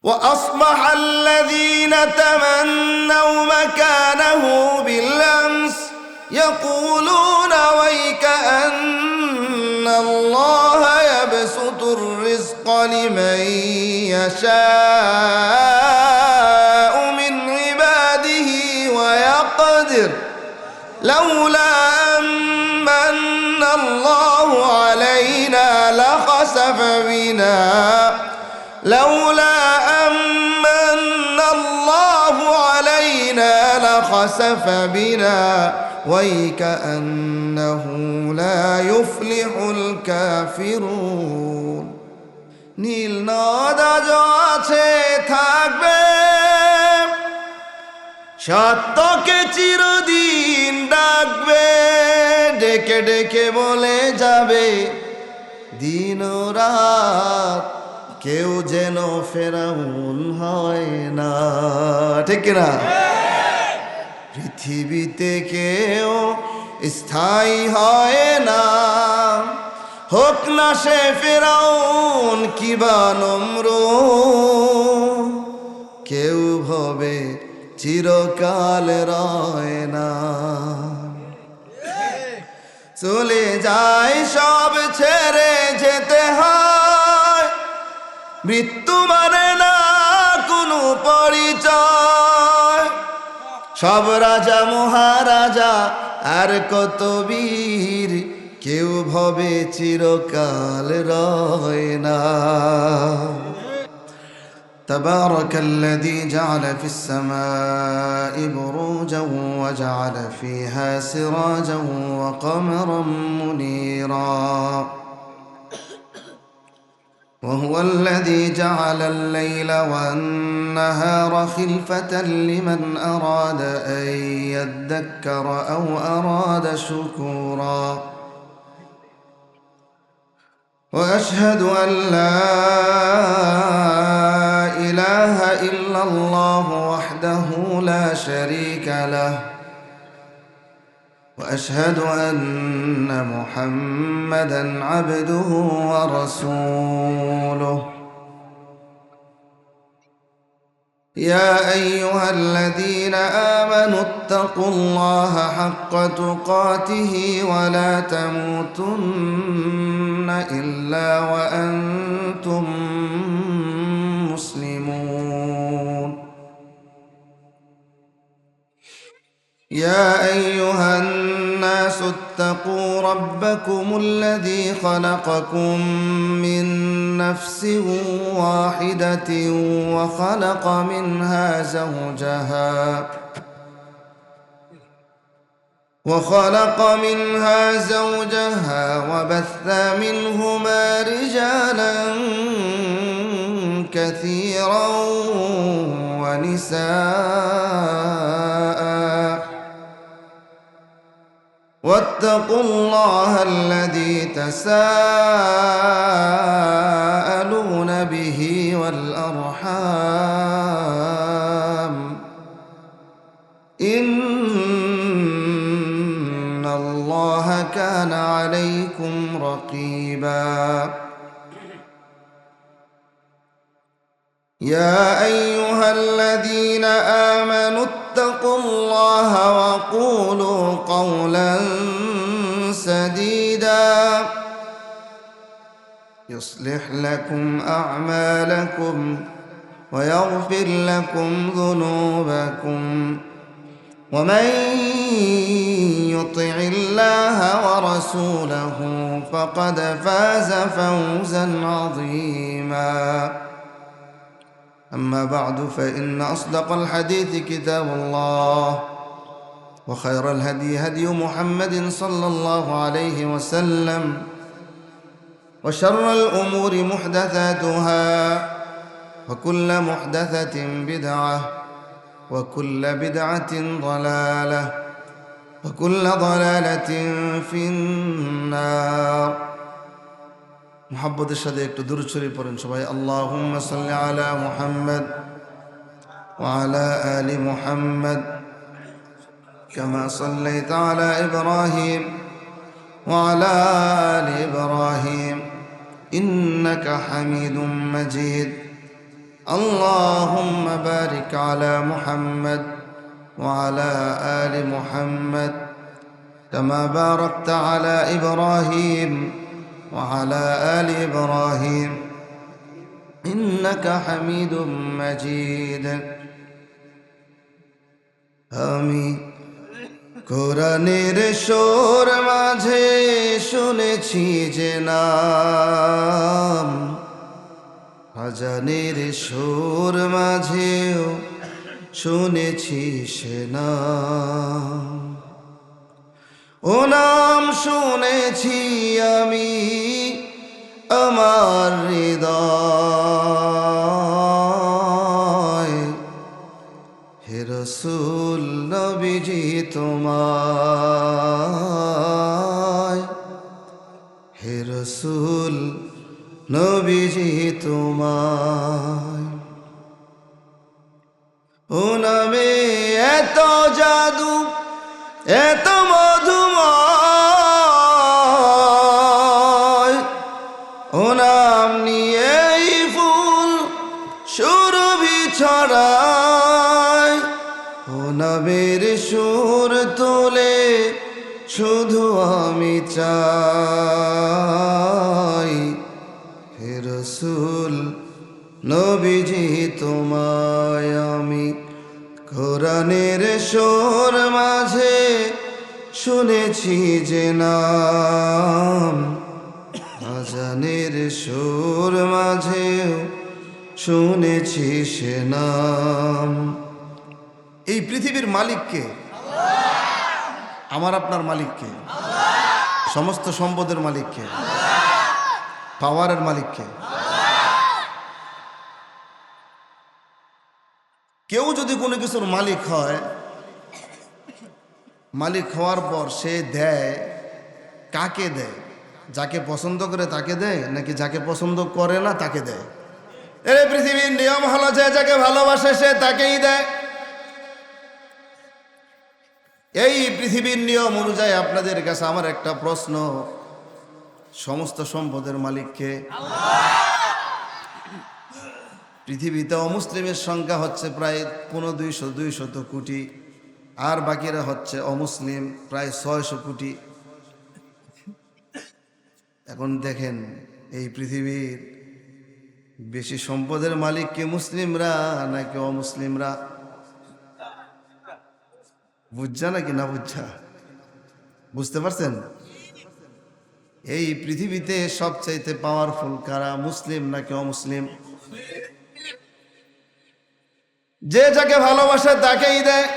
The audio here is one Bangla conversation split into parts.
وأصبح الذين تمنوا مكانه بالأمس يقولون ويك أن الله يبسط الرزق لمن يشاء من عباده ويقدر لولا أمن الله علينا لخسف بنا ويكأنه لا يفلح الكافرون নীল নদ আজ আছে থাকবে সত্যকে চিরদিন ডাকবে ডেকে ডেকে বলে যাবে দিন ও রাত কেউ যেন ফেরাউন হয় না ঠিক না পৃথিবীতে কেউ স্থায়ী হয় না হোক না সে ফেরাউন কিবা নমরুদ কেউ ভবে চিরকাল রয় না চলে যায় সব ছেড়ে যেতে হয় মৃত্যু মানে না কোনো পরিচয় সব রাজা মহারাজা আর কত বীর কেউ ভবে চিরকাল রয় না تبارك الذي جعل في السماء بروجا وجعل فيها سراجا وقمرا منيرا وهو الذي جعل الليل والنهار خلفة لمن أراد أن يذكر أو أراد شكورا وأشهد أن لا إله إلا الله وحده لا شريك له وأشهد أن محمدًا عبده ورسوله يا أيها الذين آمنوا اتقوا الله حق تقاته ولا تموتن إلا وأنتم مسلمون يا أيها الناس اتقوا ربكم الذي خلقكم من نفس واحدة وخلق منها زوجها وبث منهما رجالا كثيرا ونساء واتقوا الله الذي تساءلون به والأرحام إن الله كان عليكم رقيبا يا أيها الذين آمنوا اتقوا الله وقولوا قولا سديدا يصلح لكم أعمالكم ويغفر لكم ذنوبكم ومن يطع الله ورسوله فقد فاز فوزا عظيما أما بعد فإن أصدق الحديث كتاب الله وخير الهدي هدي محمد صلى الله عليه وسلم وشر الأمور محدثاتها وكل محدثة بدعة وكل بدعة ضلالة وكل ضلالة في النار محبت الشديد تدرج شريف شباب اللهم صل على محمد وعلى آل محمد كما صليت على إبراهيم وعلى آل إبراهيم إنك حميد مجيد اللهم بارك على محمد وعلى آل محمد كما باركت على إبراهيم وعلى آل إبراهيم إنك حميد مجيد آمين কোরআনের সুর মাঝে শুনেছি যে নাম, আজানের সুর মাঝেও শুনেছি সে নাম। ও নাম শুনেছি আমি আমার হৃদয়, হে রসূল নবীজি তোমায়, হে রসূল নবীজি তোমায়। ও নামে এত জাদু এত মধুময়, ও নাম নিয়েই ফুল সুরভি ছড়ায়। ও নামের সুর তোলে শুধু আমি চাই, হে রসূল নবীজি তোমায় আমি কোরআনের সুর মাঝে শুনেছি যে নাম, আজানের সুর মাঝেও শুনেছি সে নাম। এই পৃথিবীর মালিককে, আমার আপনার মালিককে, সমস্ত সম্পদের মালিককে, পাওয়ারের মালিককে। কেউ যদি কোনো কিছুর মালিক হয়, মালিক হওয়ার পর সে দেয় কাকে দেয়? যাকে পছন্দ করে তাকে দেয়, নাকি যাকে পছন্দ করে না তাকে দেয়? এই পৃথিবীর নিয়ম হলো যে যাকে ভালোবাসে সে তাকেই দেয়। এই পৃথিবীর নিয়ম অনুযায়ী আপনাদের কাছে আমার একটা প্রশ্ন, সমস্ত সম্পদের মালিককে? পৃথিবীতে অমুসলিমের সংখ্যা হচ্ছে প্রায় 200 কোটি, আর বাকিরা হচ্ছে অমুসলিম প্রায় 600 কোটি। এখন দেখেন এই পৃথিবীর বেশি সম্পদের মালিক কি মুসলিমরা নাকি অমুসলিমরা? বুঝছা নাকি না বুঝছা? বুঝতে পারছেন? এই পৃথিবীতে সবচাইতে পাওয়ারফুল কারা, মুসলিম নাকি অমুসলিম? যে যাকে ভালোবাসে তাকেই দেয়,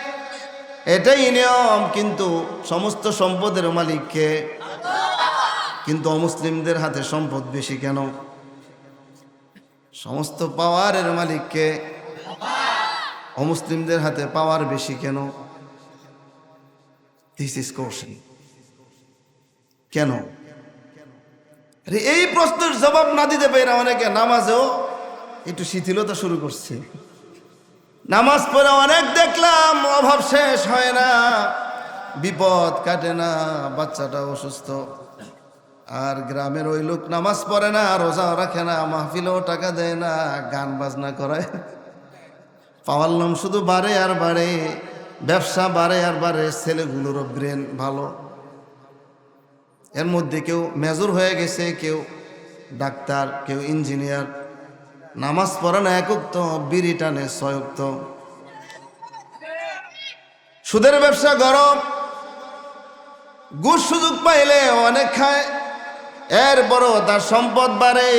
এটাই নিয়ম। কিন্তু সমস্ত সম্পদের মালিককে, কিন্তু অমুসলিমদের হাতে সম্পদ বেশি কেন? সমস্ত পাওয়ারের মালিককে, অমুসলিমদের হাতে পাওয়ার বেশি কেন? This is question. কেন? এই প্রশ্নের জবাব না দিতে পেরে অনেকে নামাজেও একটু শিথিলতা শুরু করছে। নামাজ পড়ে অনেক দেখলাম অভাব শেষ হয় না, বিপদ কাটে না, বাচ্চাটা অসুস্থ। আর গ্রামের ওই লোক নামাজ পড়ে না, রোজা রাখে না, মাহফিলেও টাকা দেয় না, গান বাজনা করায়। পাওয়ার নাম শুধু বাড়ে আর বাড়ে, ব্যবসা বাড়ে আর বাড়ে, ছেলেগুলোরও ব্রেন ভালো। এর মধ্যে কেউ মেজর হয়ে গেছে, কেউ ডাক্তার, কেউ ইঞ্জিনিয়ার। নামাজ পড়ে না একক তো, বিড়ি টানে 6 সুদের ব্যবসা গরম, ঘুষ সুযোগ পাইলে অনেক খায়, এরপরও তার সম্পদ বাড়ে।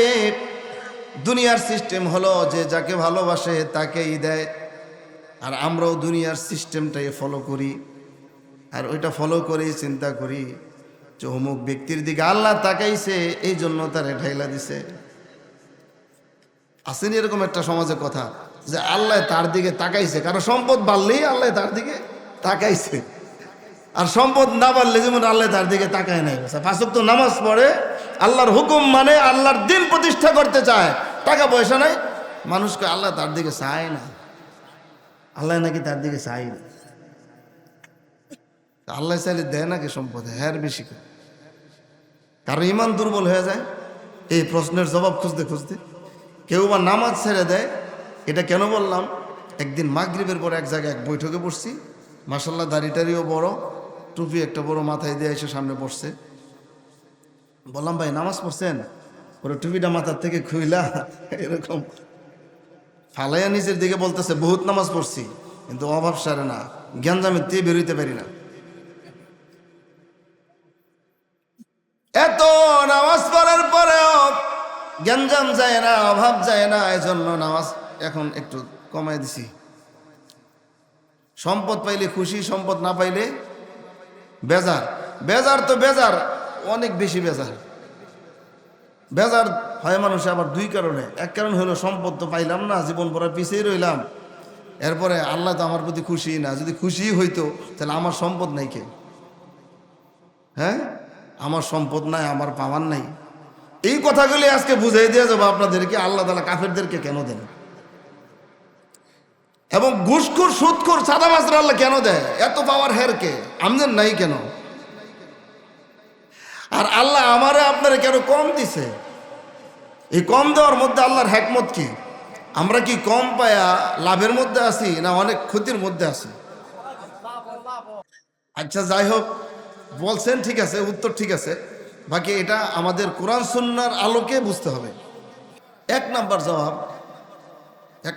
দুনিয়ার সিস্টেম হলো যে যাকে ভালোবাসে তাকেই দেয়, আর আমরাও দুনিয়ার সিস্টেমটাই ফলো করি। আর ওইটা ফলো করেই চিন্তা করি যে অমুক ব্যক্তির দিকে আল্লাহ তাকাইছে, এই জন্য তারে ঢাইলা দিছে। আসেনি এরকম একটা সমাজে কথা যে আল্লাহ তার দিকে তাকাইছে, কারণ সম্পদ বাড়লেই আল্লাহ তার দিকে তাকাইছে, আর সম্পদ না বাড়লে যেমন আল্লাহ তার দিকে তাকায় নাই। 5 ওয়াক্ত নামাজ পড়ে, আল্লাহর হুকুম মানে, আল্লাহর দিন প্রতিষ্ঠা করতে চায়, টাকা পয়সা নাই, মানুষকে আল্লাহ তার দিকে চায় না। আল্লাহ নাকি তার দিকে চাই না। আল্লাহ চাইলে দেয় নাকি সম্পদ? হ্যাঁ বেশি করে। কারণ ইমান দুর্বল হয়ে যায় এই প্রশ্নের জবাব খুঁজতে খুঁজতে। কেউ বা নামাজ ছেড়ে দেয়, এটা কেন বললাম, একদিন মাগরিবের পরে এক জায়গায় এক বৈঠকে বসছি, মাশাল্লাহ দাড়িটারিও বড়, টুপি একটা বড় মাথায় দিয়ে এসে সামনে বসছে। বললাম ভাই নামাজ পড়ছেন? ওরা টুপিটা মাথার থেকে খুইলা এরকম ফালাইয়া নিচের দিকে বলতেছে বহুত নামাজ পড়ছি, কিন্তু অভাব সারে না, জ্ঞানজামের দিয়ে বেরোইতে পারি না। এত নামাজ পড়ার পরেও জ্ঞানজাম যায় না, অভাব যায় না, এজন্য নামাজ এখন একটু কমাই দিছি। সম্পদ পাইলে খুশি, সম্পদ না পাইলে বেজার। বেজার তো বেজার, অনেক বেশি বেজার। বেজার হয় মানুষ আবার দুই কারণে। এক কারণ হলো সম্পদ তো পাইলাম না, জীবন ভরা পিছিয়ে রইলাম, এরপরে আল্লাহ তো আমার প্রতি খুশি না। যদি খুশি হইতো তাহলে আমার সম্পদ নাই কে? হ্যাঁ, আমার সম্পদ নাই, আমার পাওয়ার নাই। এই কথাগুলি আজকে বুঝাই দিয়ে যাবো আপনাদেরকে আল্লাহ তাআলা কাফেরদেরকে কেন দেন, এবং ঘুষখোর সুদখোর সাদাবাজরা আল্লাহ কেন দেয়। এত পাওয়ার হেরকে আমাদের নাই কেন? আর আল্লাহ আমারে আপনারে কেন কম দিছে? এই কম দেওয়ার মধ্যে আল্লাহর হিকমত কি? আমরা কি কম পায়া লাভের মধ্যে আছি না অনেক ক্ষতির মধ্যে আছি? আচ্ছা যাই হোক, বলছেন ঠিক আছে, উত্তর ঠিক আছে, বাকি এটা আমাদের কোরআন সুন্নাহর আলোকে বুঝতে হবে। এক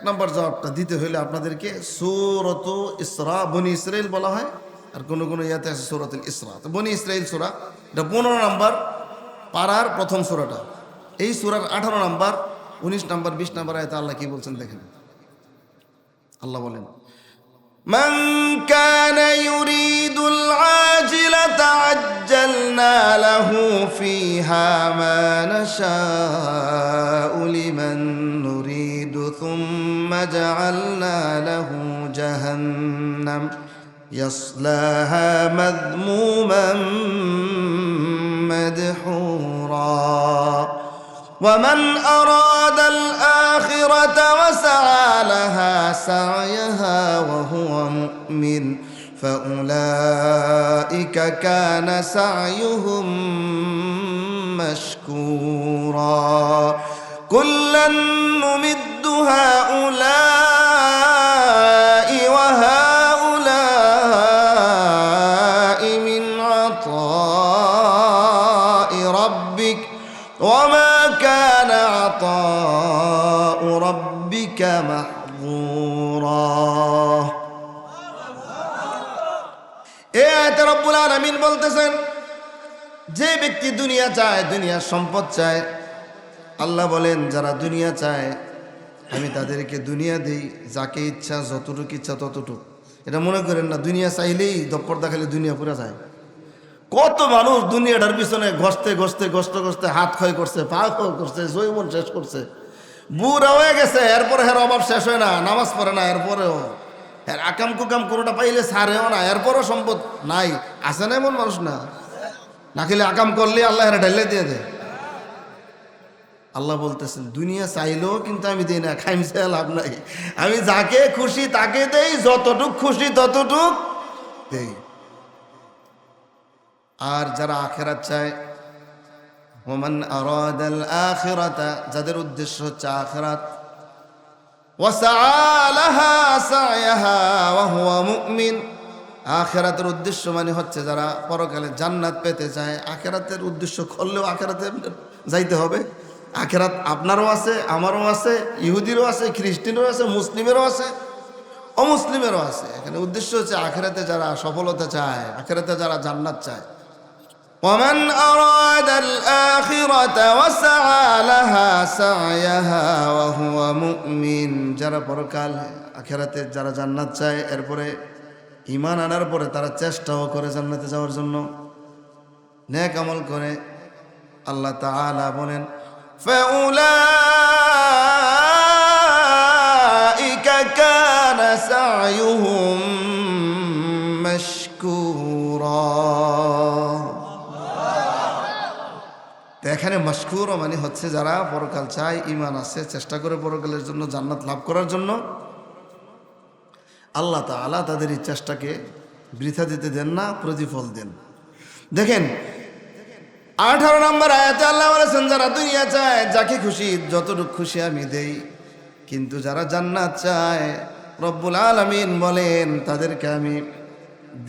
নাম্বার জবাবটা দিতে হইলে আপনাদেরকে সূরাত ইসরা, বনি ইসরাইল বলা হয়, আর কোন কোন ইয়াতে আছে সূরাতুল ইসরা। তো বনি ইসরাইল সূরা, এটা 15 নম্বর পারার প্রথম সূরাটা। এই সূরার 18 নম্বর, 19 নম্বর, 20 নম্বর আয়াতে আল্লাহ কি বলছেন দেখেন। আল্লাহ বলেন, মান কানা ইউরিদুল আজিলাতা আজ্জালনা লাহু ফিহা মা নাশাউ লিমান নুরিদু থুম্মা জাআলনা লাহু জাহান্নাম ইয়াসলাহা মাযমুমান মাদহুরা ومن أراد الآخرة وسعى لها سعيها وهو مؤمن فأولئك كان سعيهم مشكورا كلا نمد هؤلاء وهؤلاء من عطاء ربك وما كان عطاء ربك محظورا। এই আয়াতে রব্বুল আলামিন বলতেছেন, যে ব্যক্তি দুনিয়া চায়, দুনিয়ার সম্পদ চায়, আল্লাহ বলেন যারা দুনিয়া চায় আমি তাদেরকে দুনিয়া দেই, যাকে ইচ্ছা যতটুকু ইচ্ছা ততটুকু। এটা মনে করেন না দুনিয়া চাইলেই দপ্পর দেখালে দুনিয়া পুরা যায়। কত মানুষ দুনিয়াটার পিছনে ঘষতে ঘষতে ঘষতে ঘষতে হাত ক্ষয় করছে, পা ক্ষয় করছে, জৈবন শেষ করছে, বুড়া হয়ে গেছে, এরপরে হের অভাব শেষ হয় না, নামাজ পড়ে না, এরপরেও এর আকাম কুকাম কোনোটা পাইলে ছাড়েও না, এরপরও সম্পদ নাই। আছে না এমন মানুষ? না, না খেলে আকাম করলে আল্লাহ এরা ঢেলে দিয়ে দেয়। আল্লাহ বলতেছেন দুনিয়া চাইলেও কিন্তু আমি দিই না, খাইমছে লাভ নাই, আমি যাকে খুশি তাকে দেই, যতটুক খুশি ততটুক দেই। আর যারা আখিরাত চায়, ওমান আরাদাল আখিরাতা, যাদের উদ্দেশ্য হচ্ছে আখিরাত, ওয়াসআ লাহা সায়াহা ওয়া হুয়া মুমিন, আখিরাতের উদ্দেশ্য মানে হচ্ছে যারা পরকালে জান্নাত পেতে চায়। আখিরাতের উদ্দেশ্য করলেও আখিরাতে যাইতে হবে। আখিরাত আপনারও আছে, আমারও আছে, ইহুদিরও আছে, খ্রিস্টানেরও আছে, মুসলিমেরও আছে, অমুসলিমেরও আছে। এখানে উদ্দেশ্য হচ্ছে আখিরাতে যারা সফলতা চায়, আখিরাতে যারা জান্নাত চায়। ومن أراد الآخرة وسعى لها سعيها وهو مؤمن, যারা পরকাল আখিরাতে যারা জান্নাত চায়, এরপরে ঈমান আনার পরে তারা চেষ্টাও করে জান্নাতে যাওয়ার জন্য, নেক আমল করে, আল্লাহ তাআলা বলেন فأولئك كان سعيهم مشكورا। এখানে মাশকুর মানে হচ্ছে যারা পরকাল চায়, ঈমান আছে, চেষ্টা করে পরকালের জন্য, জান্নাত লাভ করার জন্য, আল্লাহ তাআলা তাদের এই চেষ্টাকে বৃথা দিতে দেন না, প্রতিফল দেন। দেখেন 18 নম্বর আয়াতে আল্লাহ বলেছেন যারা দুনিয়া চায়, যাকে খুশি যতটুকু খুশি আমি দেই, কিন্তু যারা জান্নাত চায় রব্বুল আলামিন বলেন তাদেরকে আমি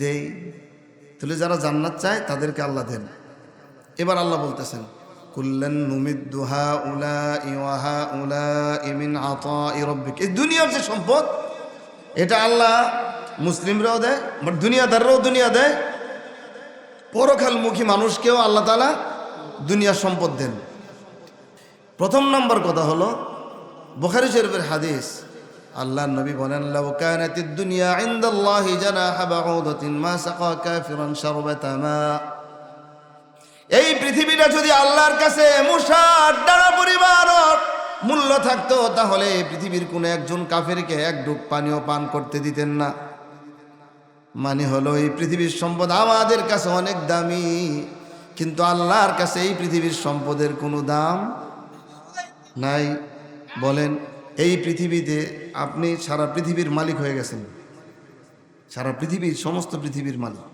দেই। তাহলে যারা জান্নাত চায় তাদেরকে আল্লাহ দেন। এবার আল্লাহ বলতেছেন কুল্লান নুমিদ্দু হাউলাই ওয়া হাউলাই মিন আতাই রাব্বিক। এই দুনিয়ার যে সম্পদ এটা আল্লাহ মুসলিমরাও দেয়, দুনিয়াদাররাও দুনিয়া দেয়, পরকালমুখী মানুষকেও আল্লাহ তাআলা দুনিয়ার সম্পদ দেন। প্রথম নম্বর কথা হলো বুখারী শরীফের হাদিস, আল্লাহর নবী বলেন লাউ কানাতিদ দুনিয়া ইনদাল্লাহি জানাহা বাউদাতিন মা সাকা কাফিরান শারবাতা মা। এই পৃথিবীটা যদি আল্লাহর কাছে মুসার ডানা পরিমাণের মূল্য থাকতো তাহলে পৃথিবীর কোনো একজন কাফেরকে এক ঢোক পানিও পান করতে দিতেন না। মানে হলো এই পৃথিবীর সম্পদ আমাদের কাছে অনেক দামি, কিন্তু আল্লাহর কাছে এই পৃথিবীর সম্পদের কোনো দাম নাই। বলেন এই পৃথিবীতে আপনি সারা পৃথিবীর মালিক হয়ে গেছেন, সারা পৃথিবীর সমস্ত পৃথিবীর মালিক,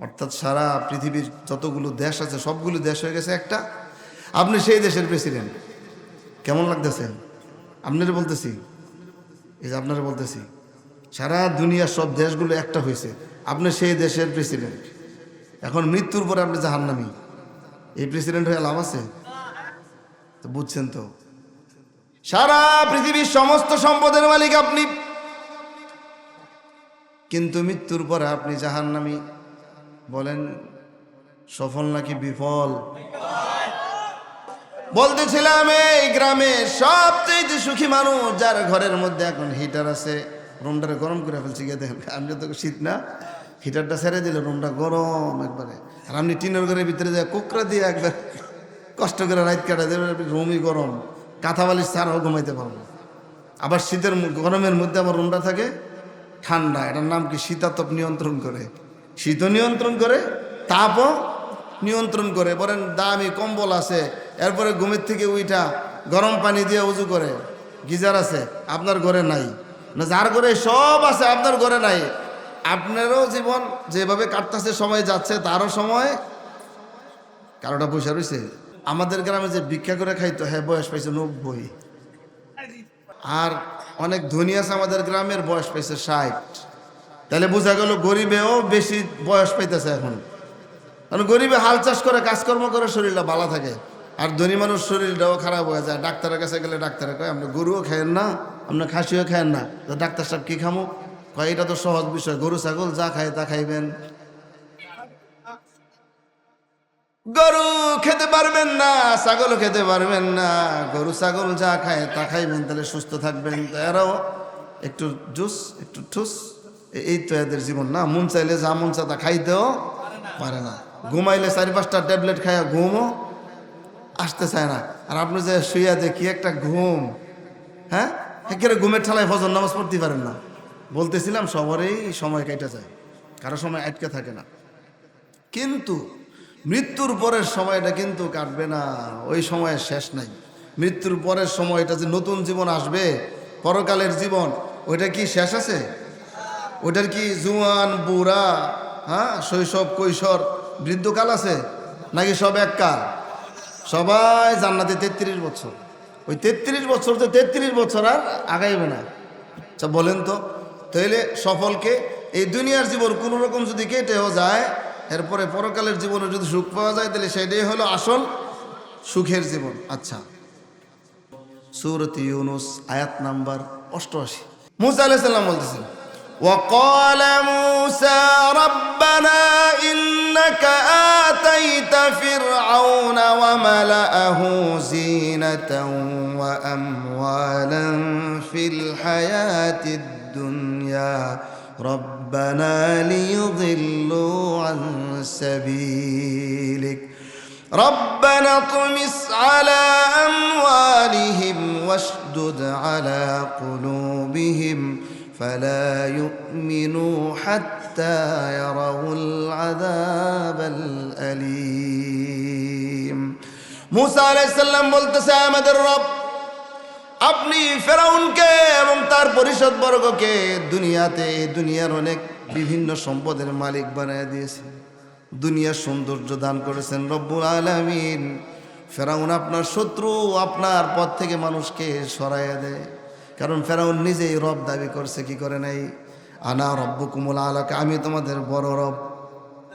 অর্থাৎ সারা পৃথিবীর যতগুলো দেশ আছে সবগুলো দেশ হয়ে গেছে একটা, আপনি সেই দেশের প্রেসিডেন্ট। কেমন লাগতেছে? আপনারা বলতেছি, এই যে আপনারা বলতেছি সারা দুনিয়ার সব দেশগুলো একটা হয়েছে, আপনি সেই দেশের প্রেসিডেন্ট। এখন মৃত্যুর পরে আপনি জাহান্নামী, এই প্রেসিডেন্ট হয়ে লাভ আছে? তো বুঝছেন তো, সারা পৃথিবীর সমস্ত সম্পদের মালিক আপনি, কিন্তু মৃত্যুর পরে আপনি জাহান্নামী। বলেন সফল নাকি বিফল? বলতেছিলাম এই গ্রামে সবচেয়ে সুখী মানুষ যার ঘরের মধ্যে এখন হিটার আছে, রুমটারে গরম করে ফেলছি। গিয়ে দেখেন আপনি তো শীত না, হিটারটা ছেড়ে দিলে রুমটা গরম একবারে, আর আপনি টিনের ঘরের ভিতরে যায় কোকরা দিয়ে একবার কষ্ট করে রাত কাটা দেবেন, রুমই গরম, কাঁথা বালিশ ছাড়াও ঘুমাইতে পারবো। আবার শীতের গরমের মধ্যে আবার রুমটা থাকে ঠান্ডা, এটার নাম কি? শীতাতপ নিয়ন্ত্রণ করে, শীতও নিয়ন্ত্রণ করে, তাপও নিয়ন্ত্রণ করে। বলেন দামি কম্বল আছে, এরপরে ঘুমের থেকে উইটা গরম পানি দিয়ে উজু করে, গিজার আছে, আপনার ঘরে নাই না, যার ঘরে সব আছে আপনার ঘরে নাই। আপনারও জীবন যেভাবে কাটতেছে, সময় যাচ্ছে, তারও সময় কারোটা পয়সা রয়েছে। আমাদের গ্রামে যে ভিক্ষা করে খাইতো, হ্যাঁ বয়স পাইছে 90, আর অনেক ধনী আছে আমাদের গ্রামের, বয়স পাইছে 60। তাহলে বোঝা গেল গরিবেও বেশি বয়স পাইতেছে এখন, কারণ গরিবে হাল চাষ করে কাজকর্ম করে শরীরটা ভালো থাকে, আর ধনী মানুষ শরীরটাও খারাপ হয়ে যায়। ডাক্তারের কাছে গেলে ডাক্তারে কয় আপনি গরুও খায়েন না, আপনার খাসিও খায়েন না। তো ডাক্তার সাহেব কী খামো? কয় এটা তো সহজ বিষয়, গরু ছাগল যা খায় তা খাইবেন। গরু খেতে পারবেন না, ছাগলও খেতে পারবেন না, গরু ছাগল যা খায় তা খাইবেন, তাহলে সুস্থ থাকবেন। তো এরাও একটু জুস একটু ঠুস, এই তো এদের জীবন না। মন চাইলে যা মন চা তা খাইতেও পারে না, ঘুমাইলে 4-5টা ট্যাবলেট খাইয়া ঘুমও আসতে চায় না। আর আপনি যে শুইয়া যে কি একটা ঘুম, হ্যাঁ একেবারে ঘুমের ঠালায় ফজর নামাজ পড়তে পারেন না। বলতেছিলাম সবারই সময় কেটে যায়, কারো সময় আটকে থাকে না, কিন্তু মৃত্যুর পরের সময়টা কিন্তু কাটবে না, ওই সময়ের শেষ নাই। মৃত্যুর পরের সময়টা যে নতুন জীবন আসবে, পরকালের জীবন, ওইটা কি শেষ আছে? ওইটার কি জুয়ান বুড়া, হ্যাঁ শৈশব কৈশোর বৃদ্ধকাল আছে নাকি সব এককাল? সবাই জান্নাতে 33 বছর, ওই 33 বছর তো 33 বছর আর আগাইবে না। আচ্ছা বলেন তো, তাহলে সফলকে এই দুনিয়ার জীবন কোনো রকম যদি কেটেও যায়, এরপরে পরকালের জীবনে যদি সুখ পাওয়া যায়, তাহলে সেটাই হলো আসল সুখের জীবন। আচ্ছা, সূরাত ইউনূস আয়াত নাম্বার 88, মুসা আলাইহিস সালাম বলতেছেন وقال موسى ربنا إنك آتيت فرعون وملأه زينة وأموالا في الحياة الدنيا ربنا ليضلوا عن سبيلك ربنا اطمس على أموالهم واشدد على قلوبهم فلا يؤمنوا حتى يروا العذاب الأليم موسى عليه السلام বলতেছে আমাদের রব আপনি ফেরাউনকে এবং তার পরিষদ বর্গকে দুনিয়াতে দুনিয়ার অনেক বিভিন্ন সম্পদের মালিক বানিয়ে দিয়েছেন, দুনিয়ার সৌন্দর্য দান করেছেন রব্বুল আলামিন। ফেরাউন আপনার শত্রু, আপনার পথ থেকে মানুষকে সরাইয়া দেয়। কারণ ফেরাউন নিজেই রব দাবি করছে, কি করে নাই? আনা রব্বুকুমুল আলা, আমি তোমাদের বড় রব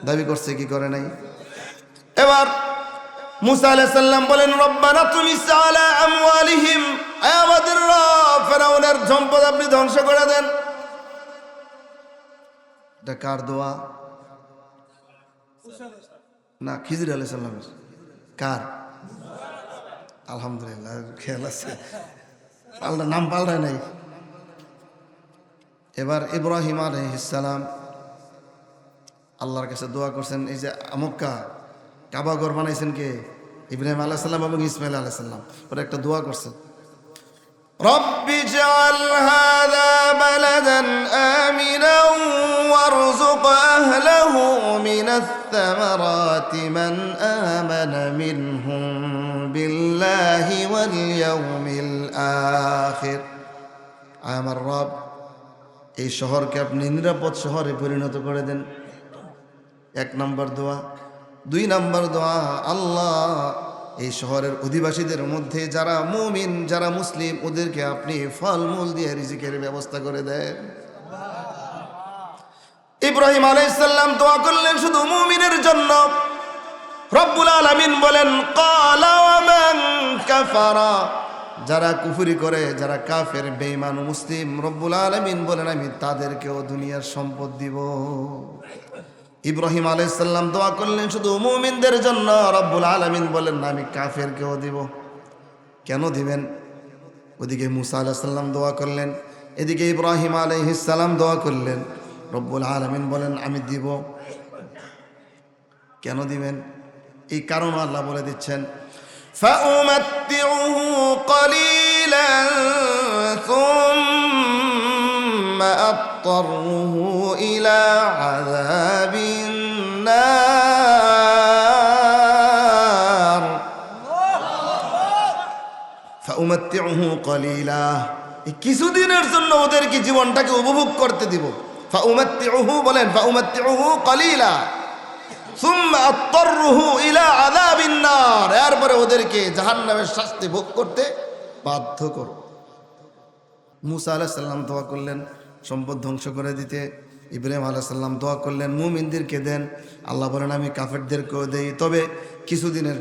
দাবি করছে, কি করে নাই? এবার মুসা আলাইহিস সালাম বলেন, রব্বানা তুমিস আলা আমওয়ালিহিম, আমাদের রব ফেরাউনের সম্পদ আপনি ধ্বংস করে দেন। এটা কার দোয়া? না, খিজির আলাইহিস সালামের। কার? আলহামদুলিল্লাহ, খেয়াল আছে, আল্লাহ নাম পাল্টায় নাই। এবার ইব্রাহিম আলাইহিস সালাম আল্লাহর কাছে দোয়া করছেন। এই যে মক্কা কাবা ঘর বানাইছেন কে? ইব্রাহিম আলাইহিস সালাম এবং ইসমাইল আলাইহিস সালাম। ওরা একটা দোয়া করছেন, রব্বি জাআল হাযা বালাদান আমিনাও ওয়ারযুক আহলাহু মিনাস সামারাতি মান আমানা মিনহুম বিল্লাহি ওয়াল ইয়াউমিল আখির। আমার রব, এই শহরকে আপনি নিরাপদ শহরে পরিণত করে দেন। 1 নম্বর দোয়া। 2 নম্বর দোয়া, আল্লাহ এই শহরের অধিবাসীদের মধ্যে যারা মুমিন, যারা মুসলিম, ওদেরকে আপনি ফলমূল দিয়ে রিজিকের ব্যবস্থা করে দেন। ইব্রাহিম আলাইহিস সালাম দোয়া করলেন শুধু মুমিনের জন্য। রব্বুল আলামিন বলেন, ক্বালা ওয়া মান কাফারা, যারা কুফরি করে, যারা কাফের, বেঈমান, মুসলিম, রব্বুল আলামিন বলেন আমি তাদেরকেও দুনিয়ার সম্পদ দিব। ইব্রাহিম আলাইহিস সালাম দোয়া করলেন শুধু মুমিনদের জন্য, রব্বুল আলামিন বলেন আমি কাফেরকেও দিব। কেন দিবেন? ওদিকে মুসা আলাইহিস সালাম দোয়া করলেন, এদিকে ইব্রাহিম আলাইহিস সালাম দোয়া করলেন, রব্বুল আলামিন বলেন আমি দিব। কেন দিবেন? এই কারণ আল্লাহ বলে দিচ্ছেন, فأمتعه قليلا ثم أضطره إلى عذاب النار فأمتعه قليلا, কিছুদিনের জন্য ওদেরকে জীবনটাকে উপভোগ করতে দিব। فأمتعه বলেন, فأمتعه قليلا ثم أضطره إلى عذاب النار, এরপরে ওদেরকে জাহান্নামের শাস্তি ভোগ করতে বাধ্য করো। মুসা আলাইহিস সালাম দোয়া করলেন সম্পদ ধ্বংস করে দিতে। ইব্রাহিম আলাইহিস সালাম দোয়া করলেন মুমিনদেরকে দেন। আল্লাহ বলেন আমি কাফেরদেরকেও দেই, তবে কিছুদিনের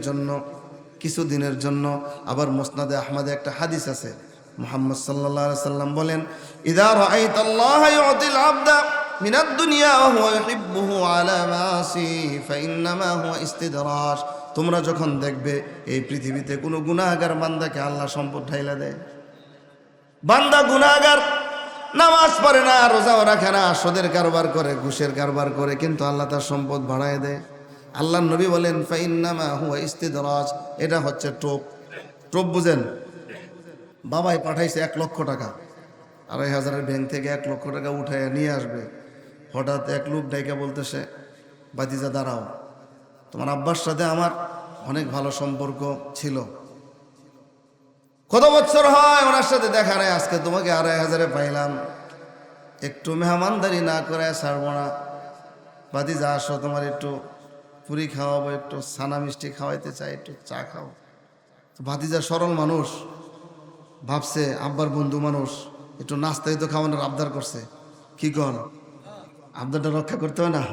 জন্য। আবার মুসনাদে আহমদে একটা হাদিস আছে, মুহাম্মদ সাল্লাল্লাহু আলাইহি সাল্লাম বলেন, ইযা রাআইতাল্লাহা ইউতিল আবদা মিনাদ দুনিয়া ওয়া হুয়া ইউহিব্বুহু আলা মাসি ফাইন্নামা হুয়া ইস্তিদরাজ, তোমরা যখন দেখবে এই পৃথিবীতে কোনো গুনাহগার বান্দাকে আল্লাহ সম্পদ ঢাইলা দেয়, বান্দা গুনাহগার, নামাজ পড়ে না, রোজাও রাখে না, সুদের কারবার করে, ঘুষের কারবার করে, কিন্তু আল্লাহ তার সম্পদ বাড়ায় দেয়। আল্লাহর নবী বলেন ফাইন্নামা হুয়া ইস্তিদরাজ, এটা হচ্ছে টোপ বুঝেন? বাবাই পাঠাইছে 1 লক্ষ টাকা, 2,500 ব্যাংক থেকে 1 লক্ষ টাকা উঠায় নিয়ে আসবে। হঠাৎ এক লোক ডাইকা বলতেছে, বাতিজা দাঁড়াও, তোমার আব্বার সাথে আমার অনেক ভালো সম্পর্ক ছিল, কত বছর হয় ওনার সাথে দেখা নাই, আজকে তোমাকে 2,500 পাইলাম, একটু মেহমানদারি না করে ছাড়বো না, বাতিজা আসো, তোমার একটু পুরি খাওয়াবো, একটু ছানা মিষ্টি খাওয়াইতে চাই, একটু চা খাও। ভাতিজা সরল মানুষ, ভাবছে আব্বার বন্ধু মানুষ, একটু নাস্তাই তো খাওয়ানোর আবদার করছে, কি কর আবদারটা রক্ষা করতে হয় না।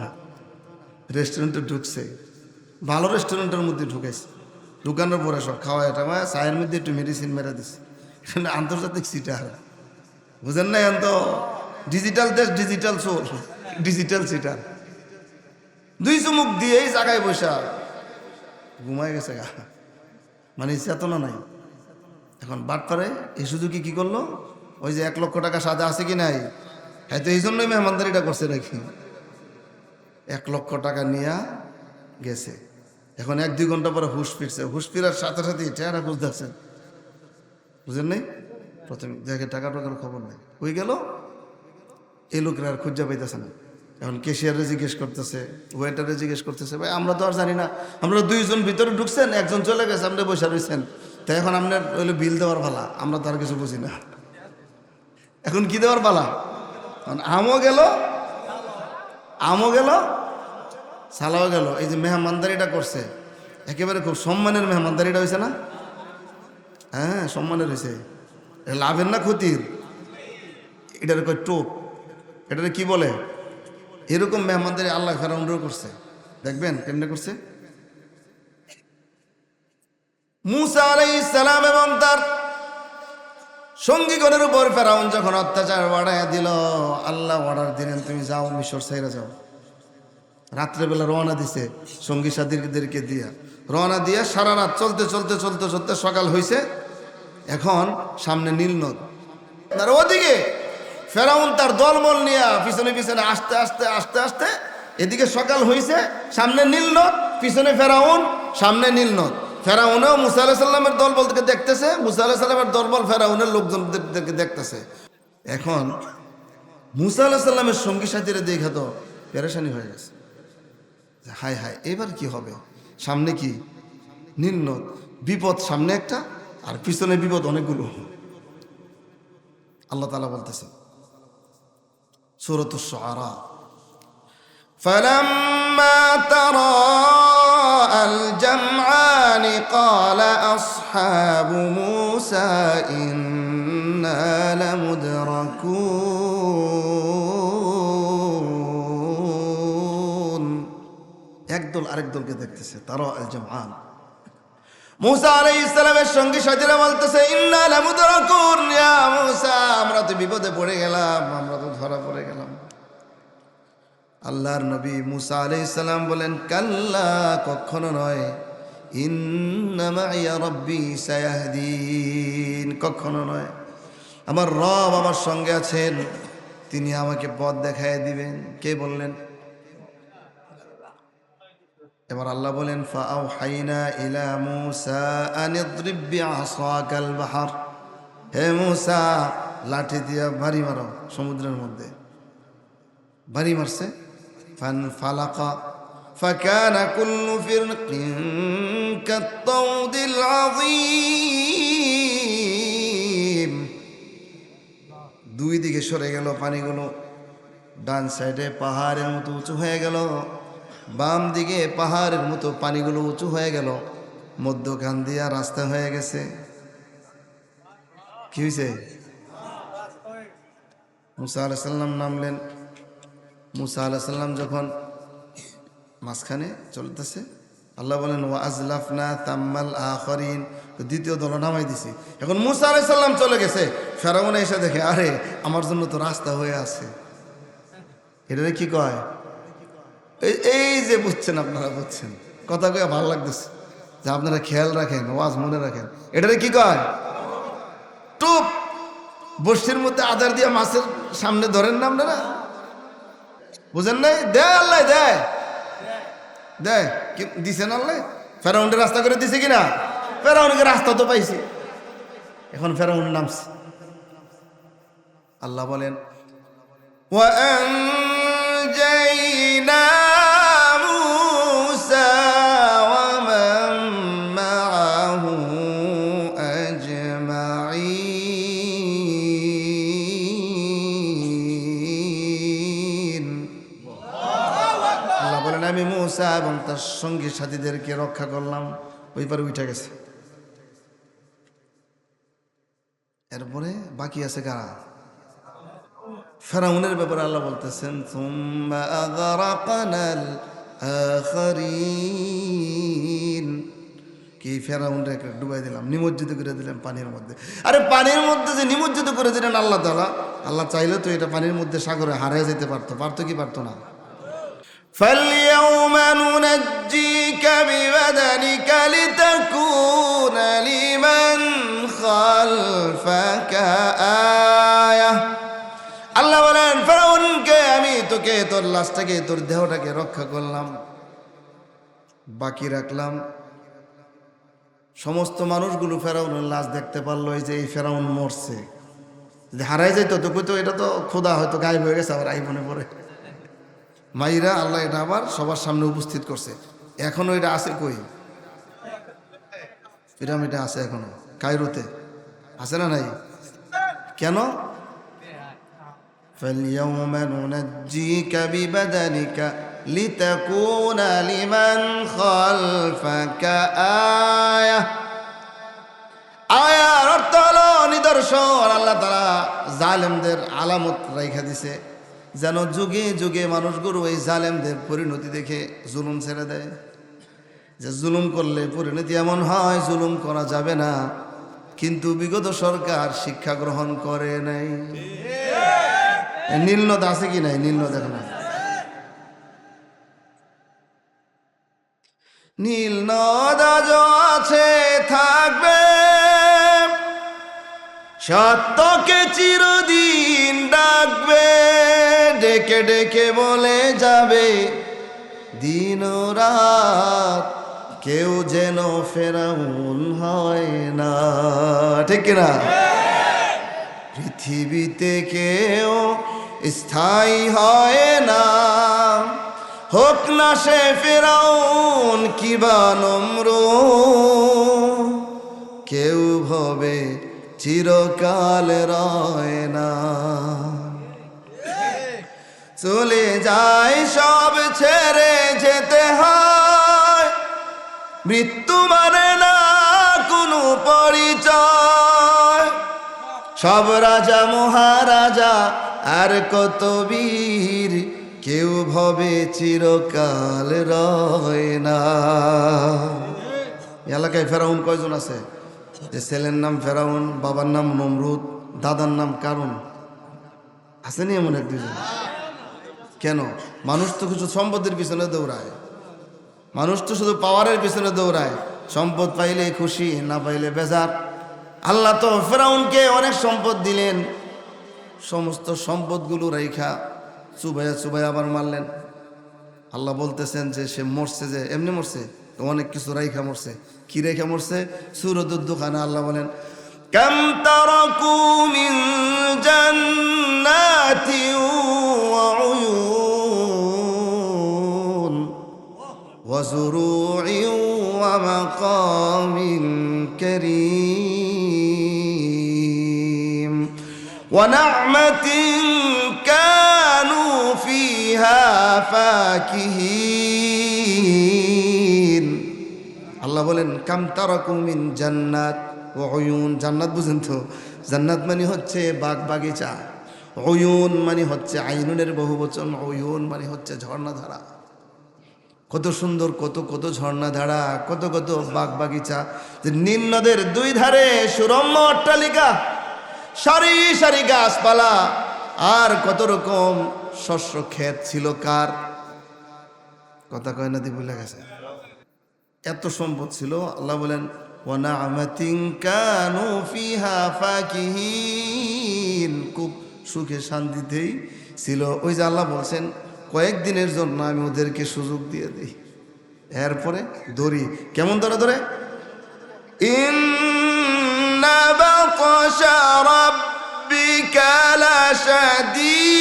রেস্টুরেন্টে ঢুকছে, ভালো রেস্টুরেন্টের মধ্যে ঢুকেছে, ঢুকানোর পরে সব খাওয়ায় টাওয়ায় চায়ের মধ্যে একটু মেডিসিন মেরে দিচ্ছে। আন্তর্জাতিক সিটার বুঝেন না, এখন তো ডিজিটাল দেশ, ডিজিটাল সোর, ডিজিটাল সিটার। 2 চুমুক দিয়ে এই জায়গায় বসা ঘুমায় গেছে গা, মানে চেতনা নাই। এখন বাট পারে এই সুযোগে কি করলো, ওই যে 1 লক্ষ টাকা সাদা আছে কি নাই, হয়তো এই জন্যই মেহমানদারিটা করছে নাকি, 1 লক্ষ টাকা নিয়ে গেছে। এখন 1-2 ঘন্টা পরে হুশ ফিরছে, হুশ ফিরার সাথে সাথে চেহারা বুঝতেছেন, বুঝেন নাই? প্রথমে দেখে টাকা টাকার খবর নেই, ওই গেল, এই লোকের আর খুঁজা পাইতেছে না। এখন ক্যাশিয়ারে জিজ্ঞেস করতেছে, ওয়েটারে জিজ্ঞেস করতেছে, ভাই আমরা তো আর জানি না, আমরা 2 জন ভিতরে ঢুকছেন, 1 জন চলে গেছে, আপনি বসে রয়েছেন, তাই এখন আপনার হইলো বিল দেওয়ার পালা, আমরা তো আর কিছু বুঝি না। এখন কি দেওয়ার পালা? আমও গেল, সালাও গেল। এই যে মেহমানদারিটা করছে, একেবারে খুব সম্মানের মেহমানদারিটা হয়েছে না? হ্যাঁ, সম্মানের হয়েছে। লাভের না ক্ষতির? এটার কয় টোপ, এটারে কি বলে? এরকম মেহমানদের আল্লাহ ফেরাউনও করছে, দেখবেন কেমনে করছে। মুসা আলাইহিস সালাম এবং তার সঙ্গীগণের উপর ফেরাউন যখন অত্যাচার বাড়াইয়া দিল, আল্লাহ অর্ডার দিলেন তুমি যাও, মিশর ছেড়ে যাও। রাত্রেবেলা রওনা দিছে সঙ্গী সাথীদেরকে দিয়া, রওনা দিয়া সারা রাত চলতে চলতে চলতে চলতে সকাল হয়েছে। এখন সামনে নীল নদ, আর ওদিকে ফেরাউন তার দলবল নিয়ে পিছনে পিছনে আস্তে আস্তে আস্তে আস্তে, এদিকে সকাল হয়েছে, সামনে নীল নদ, পিছনে ফেরাউন, সামনে নীল নদ। ফেরাউনেও মুসা আলাইহিস সালামের দলবলকে দেখতেছে, মুসা আলাইহিস সালামের দলবল ফেরাউনের লোকজনদেরকে দেখতেছে। এখন মুসা আলাইহিস সালামের সঙ্গী সাথীরা দেখে তো পেরেশানি হয়ে গেছে, হায় হায় এবার কি হবে, সামনে কি নীল নদ, বিপদ সামনে একটা আর পিছনে বিপদ অনেকগুলো। আল্লাহ তাআলা বলতেছেন সূরাতুশ শুআরা, ফালাম্মা তারাআল জামআনি ক্বালা আসহাবু মূসা ইন্না লামুদরাকুন। একদল আরেক দলকে দেখতেছে, তারাআল জামআন। মুসা আলাইহিস সালামের সঙ্গী সাথীরা বলতেছে ইন্না লামুদরাকুন, ইয়া মুসা আমরা তো বিপদে পড়ে গেলাম, আমরা তো ধরা পড়ে গেলাম। আল্লাহর নবী মুসা আলাইহিস সালাম বলেন কাল্লা, কখনো নয়, ইন্না মাইয়া রাব্বি সায়াহদিন, কখনো নয়, আমার রব আমার সঙ্গে আছেন, তিনি আমাকে পথ দেখায় দিবেন। কে বললেন? এবার আল্লাহ বলেন ফাআওহাইনা ইলা মূসা আন ইদরিব বিআসাকাল বাহর, হে মূসা লাঠি দিয়া বাড়ি মারো সমুদ্রের মধ্যে। বাড়ি মারছে, ফানফালাকা ফাকানা কুল্লু ফিরকিন কাত-তাউদিল আযীম। দুই দিকে সরে গেল পানিগুলো, ডান সাইডে পাহাড়ের মতো উঁচু হয়ে গেল, বাম দিকে পাহাড়ের মতো পানিগুলো উঁচু হয়ে গেল, মধ্যখান দিয়া রাস্তা হয়ে গেছে। কি হয়েছে? মুসা আলাইহিস সালাম নামলেন। মুসা আলাইহিস সালাম যখন মাঝখানে চলতেছে, আল্লাহ বলেন ওয়া আজলাফনা তাম্মাল আখরিন, দ্বিতীয় দল নামাই দিছি। এখন মুসা আলাইহিস সালাম চলে গেছে, ফেরাউন এসে দেখে আরে আমার জন্য তো রাস্তা হয়ে আছে। এটা কি কয়? এই যে বুঝছেন, আপনারা বুঝছেন, কথা কয়ে ভালো লাগতেছে যে আপনারা খেয়াল রাখেন, ওয়াজ মনে রাখেন। এটারে কি কয়? টুপ। বর্ষির মধ্যে আদার দিয়ে মাছের সামনে ধরেন না আপনারা, বুঝেন নাই? দেয় আল্লাহ, দেয় দেয়, দিছেন আল্লাহ। ফেরাউনকে রাস্তা করে দিছে কিনা? ফেরাউনকে রাস্তা তো পাইছে, এখন ফেরাউন নামছে। আল্লাহ বলেন ওয়া আনজাইনা মূসা ওয়া মান মাআহু আজমাইন। আল্লাহ বলেন আমি মূসা এবং তার সঙ্গী সাথীদেরকে রক্ষা করলাম। ওই পারে উঠে গেছে। এরপরে বাকি আছে কারা? ফেরাউনের ব্যাপারে আল্লাহ বলতেছেন সুম্মা আগরাকনাল আখারিন, কি ফেরাউনকে ডুবাই দিলাম, নিমজ্জিত করে দিলাম পানির মধ্যে। আরে পানির মধ্যে যে নিমজ্জিত করে দিলেন আল্লাহ তাআলা, আল্লাহ চাইলে তো এটা পানির মধ্যে সাগরে হারিয়ে যেতে পারতো, পারতো কি পারতো না? فَالْيَوْمَ نُنَجِّيكَ بِبَدَنِكَ لِتَكُونَ لِمَنْ خَلْفَكَ آيَةً। আল্লাহ বলেন ফেরাউনকে আমি তোকে, তোর লাশটাকে, তোর দেহটাকে রক্ষা করলাম, বাকি রাখলাম। সমস্ত মানুষগুলো ফেরাউনের লাশ দেখতে পারলো, এই যে এই ফেরাউন মরছে। যদি হারাই যাইতো তো কইতো এটা তো খোদা হয়তো গায়েব হয়ে গেছে, আবার আই মনে পড়ে মাইরা আল্লাহ এটা আবার সবার সামনে উপস্থিত করছে। এখনো এটা আছে কই? পিরামিডে আছে এখনো, কায়রোতে আছে না নাই? কেন? فَالْيَوْمَ نُنَجِّيكَ بِبَدَنِكَ لِتَكُونَ لِمَنْ خَلْفَكَ آيَةً। আয়ার অর্থ হলো নিদর্শন। নিদর্শন আল্লাহ তাআলা জালেমদের আলামত রেখে দিছে, যেন যুগে যুগে মানুষগুলো এই জালেমদের পরিণতি দেখে জুলুম ছেড়ে দেয়। যে জুলুম করলে পরিণতি এমন হয়, জুলুম করা যাবে না, কিন্তু বিগত সরকার শিক্ষা গ্রহণ করে নাই। নীলনদ আছে কি নাই? নীলনদ এখন নীলনদ আজ আছে, থাকবে, সত্যকে চিরদিন ডাকবে, ডেকে ডেকে বলে যাবে দিন ও রাত, কেউ যেন ফেরাউন হয় না। ঠিক কিনা? পৃথিবীতে কেউ স্থায়ী হয় না, হোক না সে ফেরাউন কিবা নমরুদ, কেউ ভবে চিরকাল রয় না। চলে যায় সব ছেড়ে যেতে হয়, মৃত্যু মানে না কোনো পরিচয়। সব রাজা মহারাজা আর কত বীর, কেউ ভবে চিরকাল রয় না। এলাকায় ফেরাউন কয়জন আছে? যে ছেলের নাম ফেরাউন, বাবার নাম নমরুদ, দাদার নাম কারুন, আসেনি এমন এক দুজন? কেন? মানুষ তো কিছু সম্পদের পিছনে দৌড়ায়, মানুষ তো শুধু পাওয়ারের পিছনে দৌড়ায়, সম্পদ পাইলে খুশি, না পাইলে বেজার। আল্লাহ তো ফেরাউনকে অনেক সম্পদ দিলেন, সমস্ত সম্পদগুলো রেখা চুবাইয়া চুবাইয়া আবার মারলেন। আল্লাহ বলতেছেন যে সে মরছে, যে এমনি মরছে, তো অনেক কিছু রেখা মরছে। কি রেখা মরছে? সূরাতুদ দুখানে আল্লাহ বলেন, কাম তারাকু মিন জান্নাতি ওয়া উয়ুন ওয়া যুরু'i ওয়া মাকামিন কারীম ওয়া না'মাতিন কানু ফিহা ফাকিহিন। আল্লাহ বলেন কাম তারাকু মিন জান্নাত ওয়া উয়ুন। জান্নাত বুঝেন তো? জান্নাত মানে হচ্ছে বাগ বাগিচা, উয়ুন মানে হচ্ছে আইনুনের বহুবচন, উয়ুন মানে হচ্ছে ঝর্ণাধারা। কত সুন্দর, কত কত ঝর্ণাধারা, কত কত বাগ বাগিচা। যে নীল নদের দুই ধারে সুরম্য অট্টালিকা, সারি সারি গাছপালা, আর কত রকম শস্য ক্ষেত ছিল। কার কথা কয় না? দি ভুলে গেছে। এত সম্পদ ছিল। আল্লাহ বলেন ওয়া না'মাতিন কানু ফিহা ফাকিহিন, খুব সুখে শান্তিতেই ছিল। ওই যে আল্লাহ বলছেন কয়েকদিনের জন্য আমি ওদেরকে সুযোগ দিয়ে দিই, এরপরে ধরি। কেমন ধরে ধরে? ইন্না বাতশা রাব্বিকা লাশাদীদ,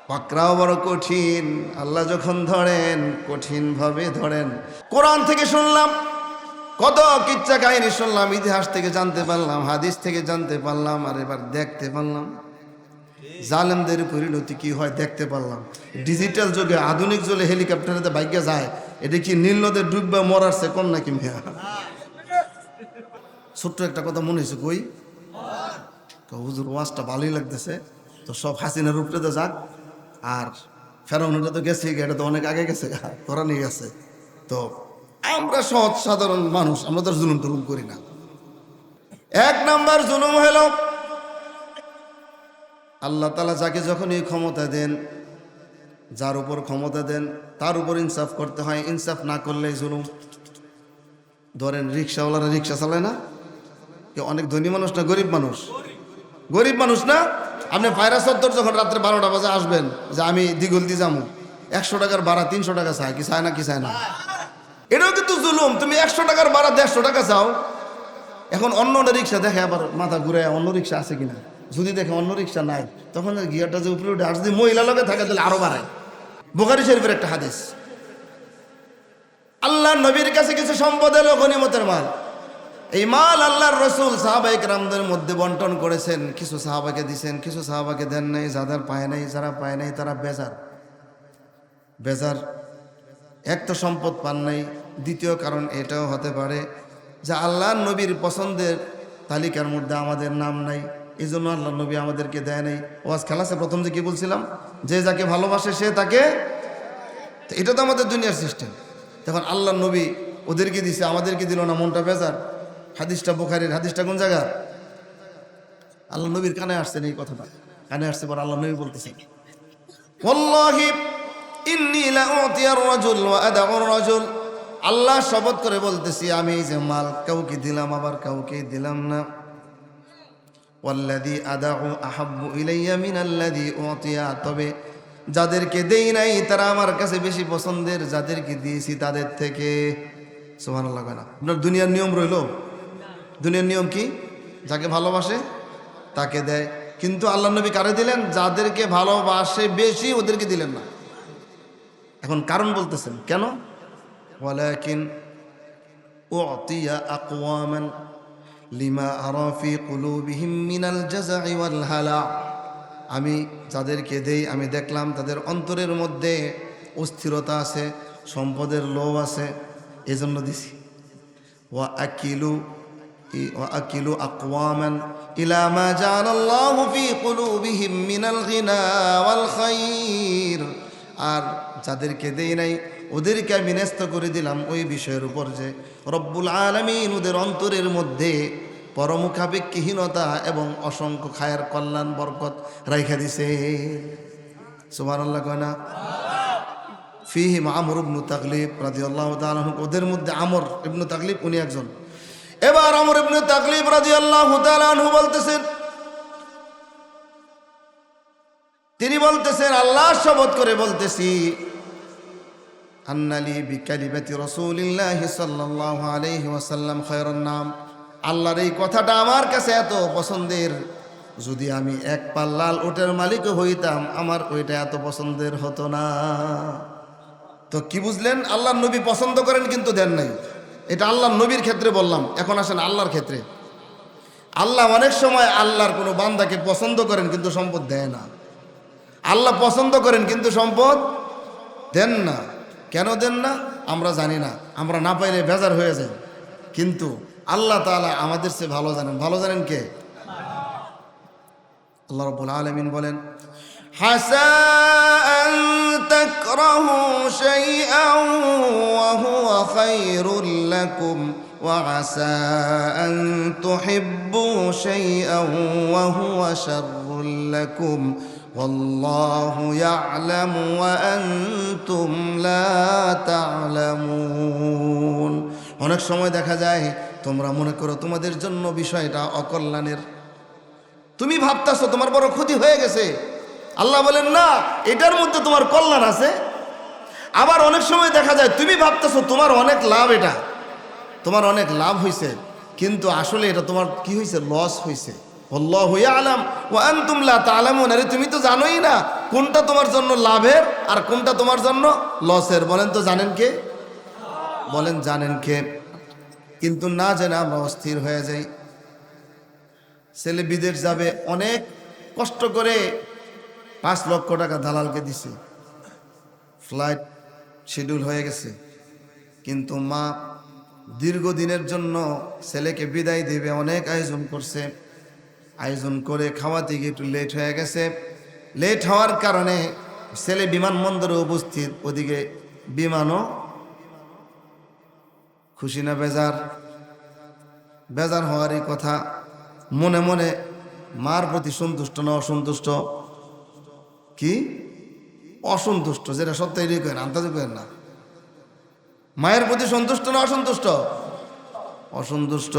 পাকড়াও বড় কঠিন। আল্লাহ যখন ধরেন কঠিন ভাবে ধরেন। কোরআন থেকে শুনলাম, কত কিচ্ছা কাহিনী শুনলাম, ইতিহাস থেকে জানতে পারলাম, হাদিস থেকে জানতে পারলাম, আর এবার দেখতে পারলাম জালেমদের পরিণতি কি হয় দেখতে পারলাম। ডিজিটাল যুগে, আধুনিক যুগে হেলিকপ্টারেতে বাইকে যায়, এটা কি নীল নদে ডুববে মরারছে কম নাকি মিয়া? ছোট্ট একটা কথা মনে হয়েছে, কই হুজুর ওয়াজটা ভালোই লাগতেছে, তো সব হাসিনার উপরে তো যাক, আর ফেরাউনটা তো গেছে, এটা তো অনেক আগে গেছে, ধরা নিয়ে গেছে। তো আমরা সহজ সাধারণ মানুষ, আমরা তো জুলুম টুলুম করি না। এক নাম্বার জুলুম হলো আল্লাহ তাআলা যাকে যখনই ক্ষমতা দেন, যার উপর ক্ষমতা দেন তার উপর ইনসাফ করতে হয়। ইনসাফ না করলে জুলুম। ধরেন রিক্সাওয়ালারা রিক্সা চালায় না, অনেক ধনী মানুষ না গরিব মানুষ? গরিব মানুষ না? আপনি পায়রা চত্বর যখন রাত্রে 12টা বাজে আসবেন, যে আমি দিগলদি যাবো, 100 টাকার ভাড়া 300 টাকা চায়, কি চায় না? কি চায় না? এটাও কিন্তু জুলুম। তুমি 100 টাকার ভাড়া 150 টাকা চাও। এখন অন্য অন্য রিক্সা দেখে আবার মাথা ঘুরে, অন্য রিক্সা আছে কিনা। যদি দেখে অন্য রিক্সা নাই, তখন গিয়ারটা যে উপরে উঠে, আর যদি মহিলা লোকে থাকে তাহলে আরো বাড়ায়। বুখারী শরীফের একটা হাদিস, আল্লাহ নবীর কাছে কিছু সম্পদ এলো, গনিমতের মাল। এই মাল আল্লাহর রাসূল সাহাবায়ে কেরামদের মধ্যে বন্টন করেছেন। কিছু সাহাবাকে দিয়েছেন, কিছু সাহাবাকে দেন নাই। যাদের পায় নাই, যারা পায় নাই তারা বেজার। বেজার এক তো সম্পদ পান নাই, দ্বিতীয় কারণ এটাও হতে পারে যে আল্লাহর নবীর পছন্দের তালিকার মধ্যে আমাদের নাম নাই, এই জন্য আল্লাহ নবী আমাদেরকে দেয় নাই। ওয়াজ খেলাসে প্রথম যে কি বলছিলাম, যে যাকে ভালোবাসে সে তাকে, তো এটা তো আমাদের দুনিয়ার সিস্টেম। তখন আল্লাহ নবী ওদেরকে দিছে, আমাদেরকে দিল না, মনটা বেজার। হাদিসটা বুখারীর, হাদিসটা কোন জায়গা? আল্লাহ নবীর কানে আসছেন এই কথাটা, কানে আসছে পর আল্লাহ নবী বলতেছেন, ওয়াল্লাহি ইন্নী লাউতিয়ার রাজুল ওয়া আদাউর রাজুল, আল্লাহ শপথ করে বলতেছি আমি এই যে মাল কাউকে দিলাম আবার কাউকে দিলাম না। ওয়াল্লাযী আদাউ আহাব্বু ইলাইয়া মিনাল্লাযী উতিয়া, তবে যাদেরকে দেই নাই তারা আমার কাছে বেশি পছন্দের যাদেরকে দিয়েছি তাদের থেকে। সুবহানাল্লাহ। না আপনার দুনিয়ার নিয়ম রইল, দুনিয়ার নিয়ম কি? যাকে ভালোবাসে তাকে দেয়, কিন্তু আল্লাহ নবী কারে দিলেন? যাদেরকে ভালোবাসে বেশি ওদেরকে দিলেন না। এখন কারণ বলতেছেন কেন? ওয়ালাকিন উতিয়া আকওয়ামান লিমা আরা ফি কুলুবিহিম মিনাল জাযাই ওয়াল হালা, আমি যাদেরকে দেই আমি দেখলাম তাদের অন্তরের মধ্যে অস্থিরতা আছে, সম্পদের লোভ আছে, এজন্য দিছি। ওয়া আকিলু আকওয়ামান ইলা মা জাআলাল্লাহু ফি কুলুবিহিম মিনাল গিনা ওয়াল খায়র, আর যাদেরকে দেই নাই ওদেরকে আমি ন্যস্ত করে দিলাম ওই বিষয়ের উপর যে রব্বুল আলামিন ওদের অন্তরের মধ্যে পরমুখাপেক্ষীহীনতা এবং অসংখ্য খায়ের কল্যাণ বরকত রাইখা দিছে। সুবহানাল্লাহ। কয় না? ফিহিম আমর ইবনে তাগলিব রাদিয়াল্লাহু তাআলা আনহু, ওদের মধ্যে আমর ইবনে তাগলিব উনি একজন। এবার আমর ইবনে তাগলিব রাদিয়াল্লাহু তাআলা আনহু বলতেছেন, তিনি বলতেছেন আল্লাহ শপথ করে বলতেছি, আন্নালি বিকালিমাতি রাসূলিল্লাহি সাল্লাল্লাহু আলাইহি ওয়াসাল্লাম খায়রুন নাম, আল্লাহর এই কথাটা আমার কাছে এত পছন্দের, যদি আমি এক পাল্লাল ওটার মালিক হইতাম আমার ওইটা এত পছন্দের হতো না। তো কি বুঝলেন? আল্লাহর নবী পছন্দ করেন কিন্তু দেন নাই, এটা আল্লাহর নবীর ক্ষেত্রে বললাম। এখন আসেন আল্লাহর ক্ষেত্রে। আল্লাহ অনেক সময় আল্লাহর কোনো বান্দাকে পছন্দ করেন কিন্তু সম্পদ দেয় না। আল্লাহ পছন্দ করেন কিন্তু সম্পদ দেন না। কেন দেন না আমরা জানি না, আমরা না পাইলে বেজার হয়ে যায়, কিন্তু আল্লাহ তাআলা আমাদের চেয়ে ভালো জানেন। ভালো জানেন কে? আল্লাহ রাব্বুল আলামিন বলেন, হাসা আন তাকরাহু শাইআন ওয়া হুয়া খায়রুল লাকুম ওয়া আসা আন তুহিব্বু শাইআন ওয়া হুয়া শাররুল লাকুম ওয়াল্লাহু ইয়ালামু ওয়া আনতুম লা তা'লামুন। অনেক সময় দেখা যায় তোমরা মনে করো তোমাদের জন্য বিষয়টা অকল্যাণের, তুমি ভাবতাছো তোমার বড় ক্ষতি হয়ে গেছে। আল্লাহ বলেন না, এটার মধ্যে তোমার কল্যাণ আছে। আবার অনেক সময় দেখা যায় তুমি ভাবতাছো তোমার অনেক লাভ, এটা তোমার অনেক লাভ হয়েছে, কিন্তু আসলে এটা তোমার কি হয়েছে? লস হয়েছে। আল্লাহু ইয়ালাম ওয়া আনতুম লা তা'লামুন, আরে তুমি তো জানোই না কোনটা তোমার জন্য লাভের আর কোনটা তোমার জন্য লসের। বলেন তো জানেন কে? বলেন জানেন কে? কিন্তু না জেনে আমরা অস্থির হয়ে যাই। ছেলে বিদেশ যাবে, অনেক কষ্ট করে 5 লক্ষ টাকা দালালকে দিছে, ফ্লাইট শিডিউল হয়ে গেছে, কিন্তু মা দীর্ঘদিনের জন্য ছেলেকে বিদায় দেবে অনেক আয়োজন করছে, আয়োজন করে খাওয়াতে গিয়ে একটু লেট হয়ে গেছে। লেট হওয়ার কারণে ছেলে বিমানবন্দরে উপস্থিত, ওদিকে বিমানও খুশি না বেজার? বেজার হওয়ারই কথা। মনে মনে মার প্রতি সন্তুষ্ট না অসন্তুষ্ট? কি অসন্তুষ্ট, যেটা সত্য এটাই কেন, আন্দাজে কেন না। মায়ের প্রতি সন্তুষ্ট না অসন্তুষ্ট? অসন্তুষ্ট।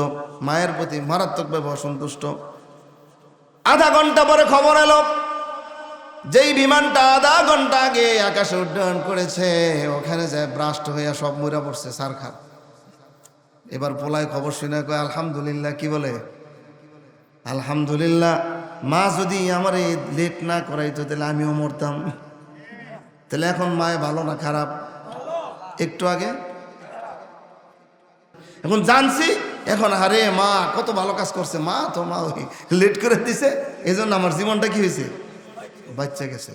মায়ের প্রতি মারাত্মকভাবে অসন্তুষ্ট। আধা ঘন্টা পরে খবর এলো, যেই বিমানটা আধা ঘন্টা আগে আকাশে উড্ডয়ন করেছে ওখানে যায় ব্রাস্ট হইয়া সব মরে পড়ছে সারখার। এবার পোলায় খবর শুনে কয় আলহামদুলিল্লাহ। কি বলে? আলহামদুলিল্লাহ। মা যদি আমার এই লেট না করাইতো তাহলে আমিও মরতাম। তাহলে এখন মায়ে ভালো না খারাপ? একটু আগে এখন জানছি, এখন আরে মা কত ভালো কাজ করছে, মা তো মা ওই লেট করে দিছে, এই জন্য আমার জীবনটা কি হয়েছে? বাচ্চা গেছে।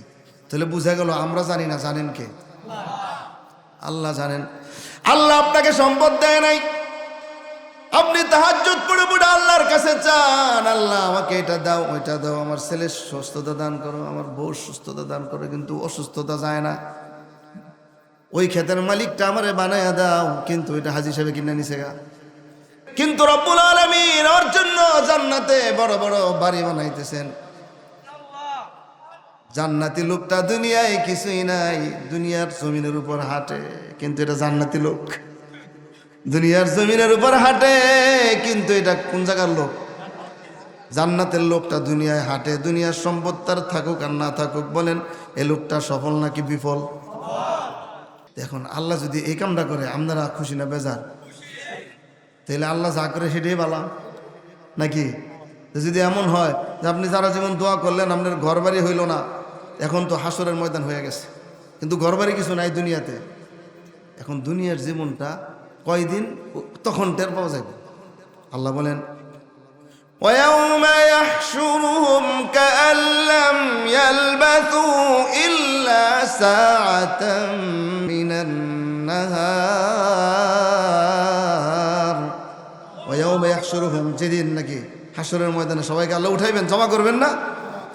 তাহলে বুঝা গেল আমরা জানি না, জানেন কে? আল্লাহ জানেন। আল্লাহ আপনাকে সম্পদ দেয় নাই, আপনি তাহাজ্জুদ পড়ে পড়ে আল্লাহর কাছে চান, আল্লাহ আমাকে এটা দাও ওইটা দাও, আমার ছেলের সুস্থতা দান করো, আমার বউর সুস্থতা দান করো, কিন্তু অসুস্থতা যায় না। ওই ক্ষেতের মালিকটা আমারে বানায়া দাও, কিন্তু এটা হাজী সাহেব কিনে নিছে গা। কিন্তু রব্বুল আলামিন ওর জন্য জান্নাতে বড় বড় বাড়ি বানাইতেছেন। জান্নাতি লোকটা দুনিয়ায় কিছুই নাই, দুনিয়ার জমিনের উপর হাঁটে, কিন্তু এটা জান্নাতি লোক। দুনিয়ার জমিনের উপর হাঁটে, কিন্তু এটা কোন জায়গার লোক? জান্নাতের লোকটা দুনিয়ায় হাঁটে, দুনিয়ার সম্পদ তার থাকুক আর না থাকুক, বলেন এই লোকটা সফল নাকি বিফল? এখন আল্লাহ যদি এই কামটা করে, আপনারা খুশি না বেজার? তাহলে আল্লাহ যা করে সেটাই ভালো নাকি? যদি এমন হয় যে আপনি যারা যেমন দোয়া করলেন আপনার ঘর বাড়ি হইল না, এখন তো হাসরের ময়দান হয়ে গেছে, কিন্তু ঘর বাড়ি কিছু নাই দুনিয়াতে। এখন দুনিয়ার জীবনটা কয়দিন, তখন টের পাওয়া যাবে। আল্লাহ বলেন وَيَوْمَ يَحْشُرُهُمْ كَأَن لَّمْ يَلْبَثُوا إِلَّا سَاعَةً مِّنَ النَّهَارِ وَيَوْمَ يَحْشُرُهُمْ, যেদিন নাকি হাসরের ময়দানে সবাইকে আল্লাহ উঠাইবেন, জমা করবেন না,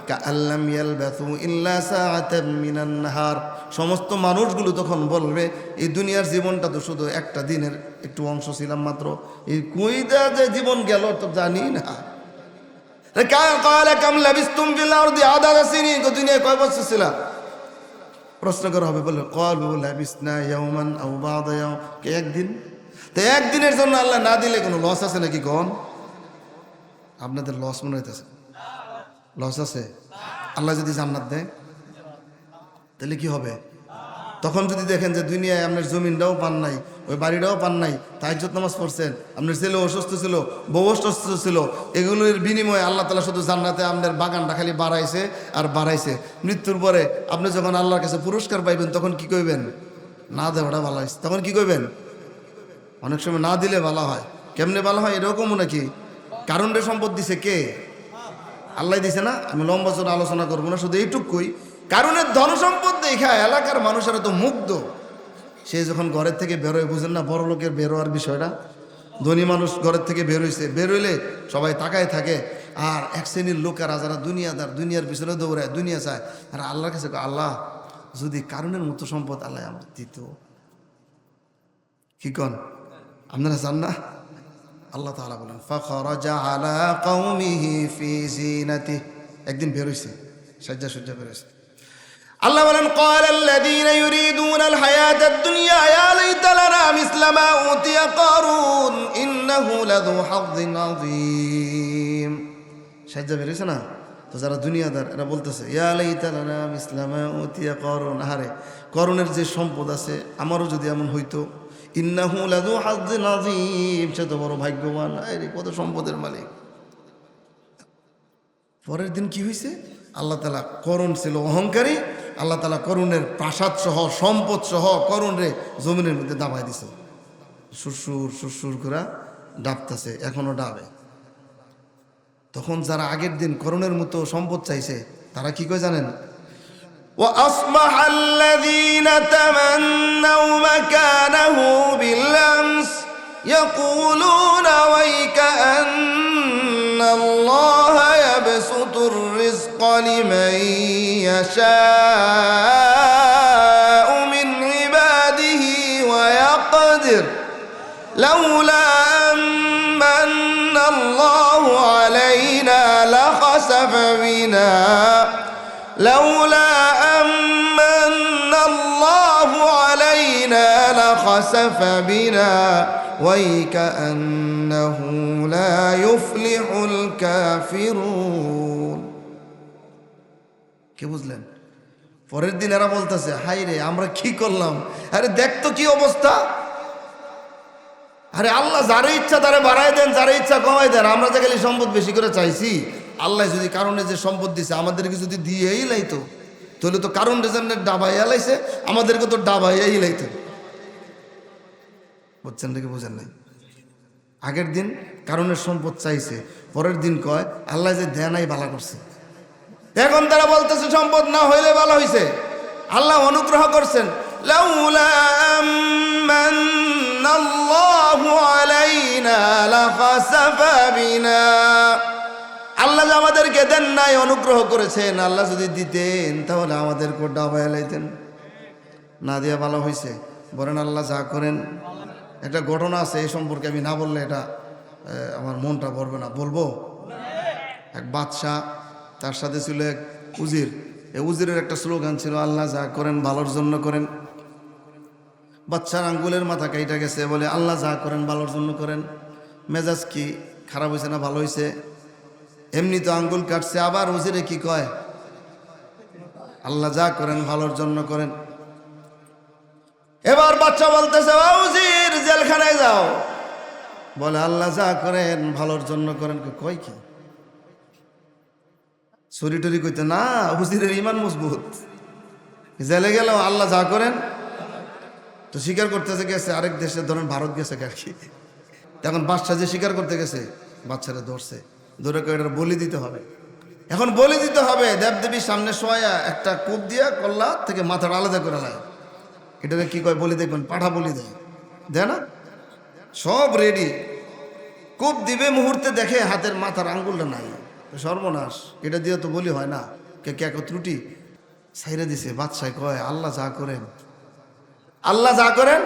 كَأَن لَّمْ يَلْبَثُوا إِلَّا سَاعَةً مِّنَ النَّهَارِ, সমস্ত মানুষগুলো তখন বলবে এই দুনিয়ার জীবনটা তো শুধু একটা দিনের একটু অংশ ছিলাম মাত্র, এই কইদা যে জীবন গেল তো জানি না। দুনিয়ায় কয় বছর ছিলাম? প্রশ্ন করা হবে, বলে একদিন। তো একদিনের জন্য আল্লাহ না দিলে কোনো লস আছে নাকি? গন আপনাদের লস মনে হইতেছে? লস আছে? আল্লাহ যদি জান্নাত দেয় তাহলে কি হবে? তখন যদি দেখেন যে দুনিয়ায় আপনার জমিনটাও পান নাই, ওই বাড়িটাও পান নাই, তাহাজ্জুদ নামাজ পড়ছেন, আপনার ছেলে অসুস্থ ছিল, বউ অসুস্থ ছিল, এগুলোর বিনিময়ে আল্লাহ তাআলা শুধু জান্নাতে আপনার বাগানটা খালি বাড়াইছে আর বাড়াইছে। মৃত্যুর পরে আপনি যখন আল্লাহর কাছে পুরস্কার পাইবেন, তখন কি কইবেন? না দেওয়াটা ভালো হয়েছে। তখন কি কইবেন? অনেক সময় না দিলে ভালো হয়। কেমনে ভালো হয় এরকমও নাকি? কারণে সম্পদ দিছে কে? আল্লাহ দিছে না? আমি লম্বা চড়া আলোচনা করবো না, শুধু এইটুকুই, কারণের ধন সম্পদ দেখা এলাকার মানুষেরা তো মুগ্ধ। সে যখন ঘরের থেকে বেরোয়, বুঝেন না বড় লোকের বেরোয়ার বিষয়টা, ধনী মানুষ ঘরের থেকে বেরোইছে, বেরোইলে সবাই তাকায় থাকে। আর এক শ্রেণীর লোকেরা যারা দুনিয়াদার, দুনিয়ার পিছনে দৌড়ায়, দুনিয়া চায়, আর আল্লাহর কাছে আল্লাহ যদি কারণের মতো সম্পদ আল্লাহ আমাদের দিত। কি কন আপনারা চান না? আল্লাহ তাআলা বলেন ফাখরাজা আলা কওমিহি ফি জিনাতিহি, একদিন বেরোইছে, সাজ্জা সুজ্জা বেরোইছে। আল্লাহ বলেন ক্বালাল্লাযীনা ইউরিদুনাল হায়াতাদ দুনিয়া ইয়া লাইতা লানা মিসলা মা উতিয়া কারুন ইন্নাহু লাযু হাযযিন আযীম। সাজ্জা বেরোইছে না? তো যারা দুনিয়াদার এরা বলতেছে ইয়া লাইতা লানা মিসলা মা উতিয়া কারুন, আরে করুণের যে সম্পদ আছে আমারও যদি এমন হইতো, ইন্নাহু লাযু হাযযিন আযীম, সে তো বড় ভাগ্যবান, আরে কত সম্পদের মালিক। পরের দিন কি হয়েছে? আল্লাহ তাআলা, করুণ ছিল অহংকারী, আল্লাহ তাআলা করুণের প্রাসাদ সহ সম্পদ সহ করুণ রে জমিনের মধ্যে দাবাই দিছে। সুরসুর সুরসুর করে ডাবতেছে, এখনো ডাবে। তখন যারা আগের দিন করুণের মতো সম্পদ চাইছে তারা কি কয় জানেন? وأصبح الذين تمنوا مكانه بالأمس يقولون ويكأن الله يبسط الرزق لمن يشاء من عباده ويقدر لولا أمن الله علينا لخسف بنا لولا أمن الله علينا لخسف بنا ويكأنه لا يفلح الكافرون। কে বুঝলেন? পরের দিন এরা বলতেছে হাই রে আমরা কি করলাম, আরে দেখ তো কি অবস্থা, আরে আল্লাহ যারে ইচ্ছা তারে বাড়ায় দেন, যারে ইচ্ছা কমায় দেন, আমরা যে খালি সম্পদ বেশি করে চাইছি। আল্লাহ যদি কারণে যে সম্পদ দিছে আমাদেরকে যদি দিয়েই লাইতো, তাহলে তো কারণ রেজেন্ট ডাবাইয়া লাইছে, আমাদেরকে তো ডাবাইয়াই লাইতো। বুঝছেন নাকি বুঝেন নাই? আগের দিন কারণের সম্পদ চাইছে, পরের দিন কয় আল্লাহ যে দেয় নাই ভালো করছে। এখন তারা বলতেছে সম্পদ না হইলে ভালো হয়েছে, আল্লাহ অনুগ্রহ করছেন। লাউলা আম্মান্নাল্লাহু আলাইনা লাখাসাফা বিনা। আল্লাহ যে আমাদেরকে দেন নাই, অনুগ্রহ করেছেন, আল্লাহ যদি দিতেন তাহলে আমাদের কোটা ডাবায় লাইতেন। না দিয়া ভালো হয়েছে, বলেন আল্লাহ যা করেন। একটা ঘটনা আছে, এই সম্পর্কে আমি না বললে এটা আমার মনটা ভরবে না, বলবো। এক বাদশাহ, তার সাথে ছিল এক উজির। এই উজিরের একটা স্লোগান ছিল, আল্লাহ যা করেন ভালোর জন্য করেন। বাচ্চার আঙ্গুলের মাথা কাইটা গেছে, বলে আল্লাহ যা করেন ভালোর জন্য করেন। মেজাজ কি খারাপ হয়েছে না ভালো হয়েছে? এমনি তো আঙ্গুল কাটছে, আবার উজিরে কি কয়, আল্লাহ যা করেন ভালোর জন্য করেন। এবার বাচ্চা বলতেছে, উজির জেলখানায় যাও। বলে আল্লাহ যা করেন ভালোর জন্য করেন। কয় কি চুরি টুরি কইতে না, উজিরের ইমান মজবুত। জেলে গেল, আল্লাহ যা করেন তো স্বীকার করতেছে। গেছে আরেক দেশে, ধরেন ভারত গেছে আর কি। তখন বাচ্চা যে স্বীকার করতে গেছে, বাচ্চারা ধরছে, ধরে এটার বলি দিতে হবে। এখন বলি দিতে হবে, দেবদেবীর সামনে শোয়া একটা কূপ দিয়া কল্লা থেকে মাথাটা আলাদা করে নেয়। এটাকে কি কয় বলি দেখবেন, পাঠা বলি দেয় না, সব রেডি। কূপ দিবে, মুহূর্তে দেখে হাতের মাথার আঙ্গুলটা নাই। সর্বনাশ, এটা দিয়ে তো বলি হয় না, কে কে ত্রুটি ছাইরে দিছে। বাদশাহ কয় আল্লাহ যা করেন, আল্লাহ যা করেন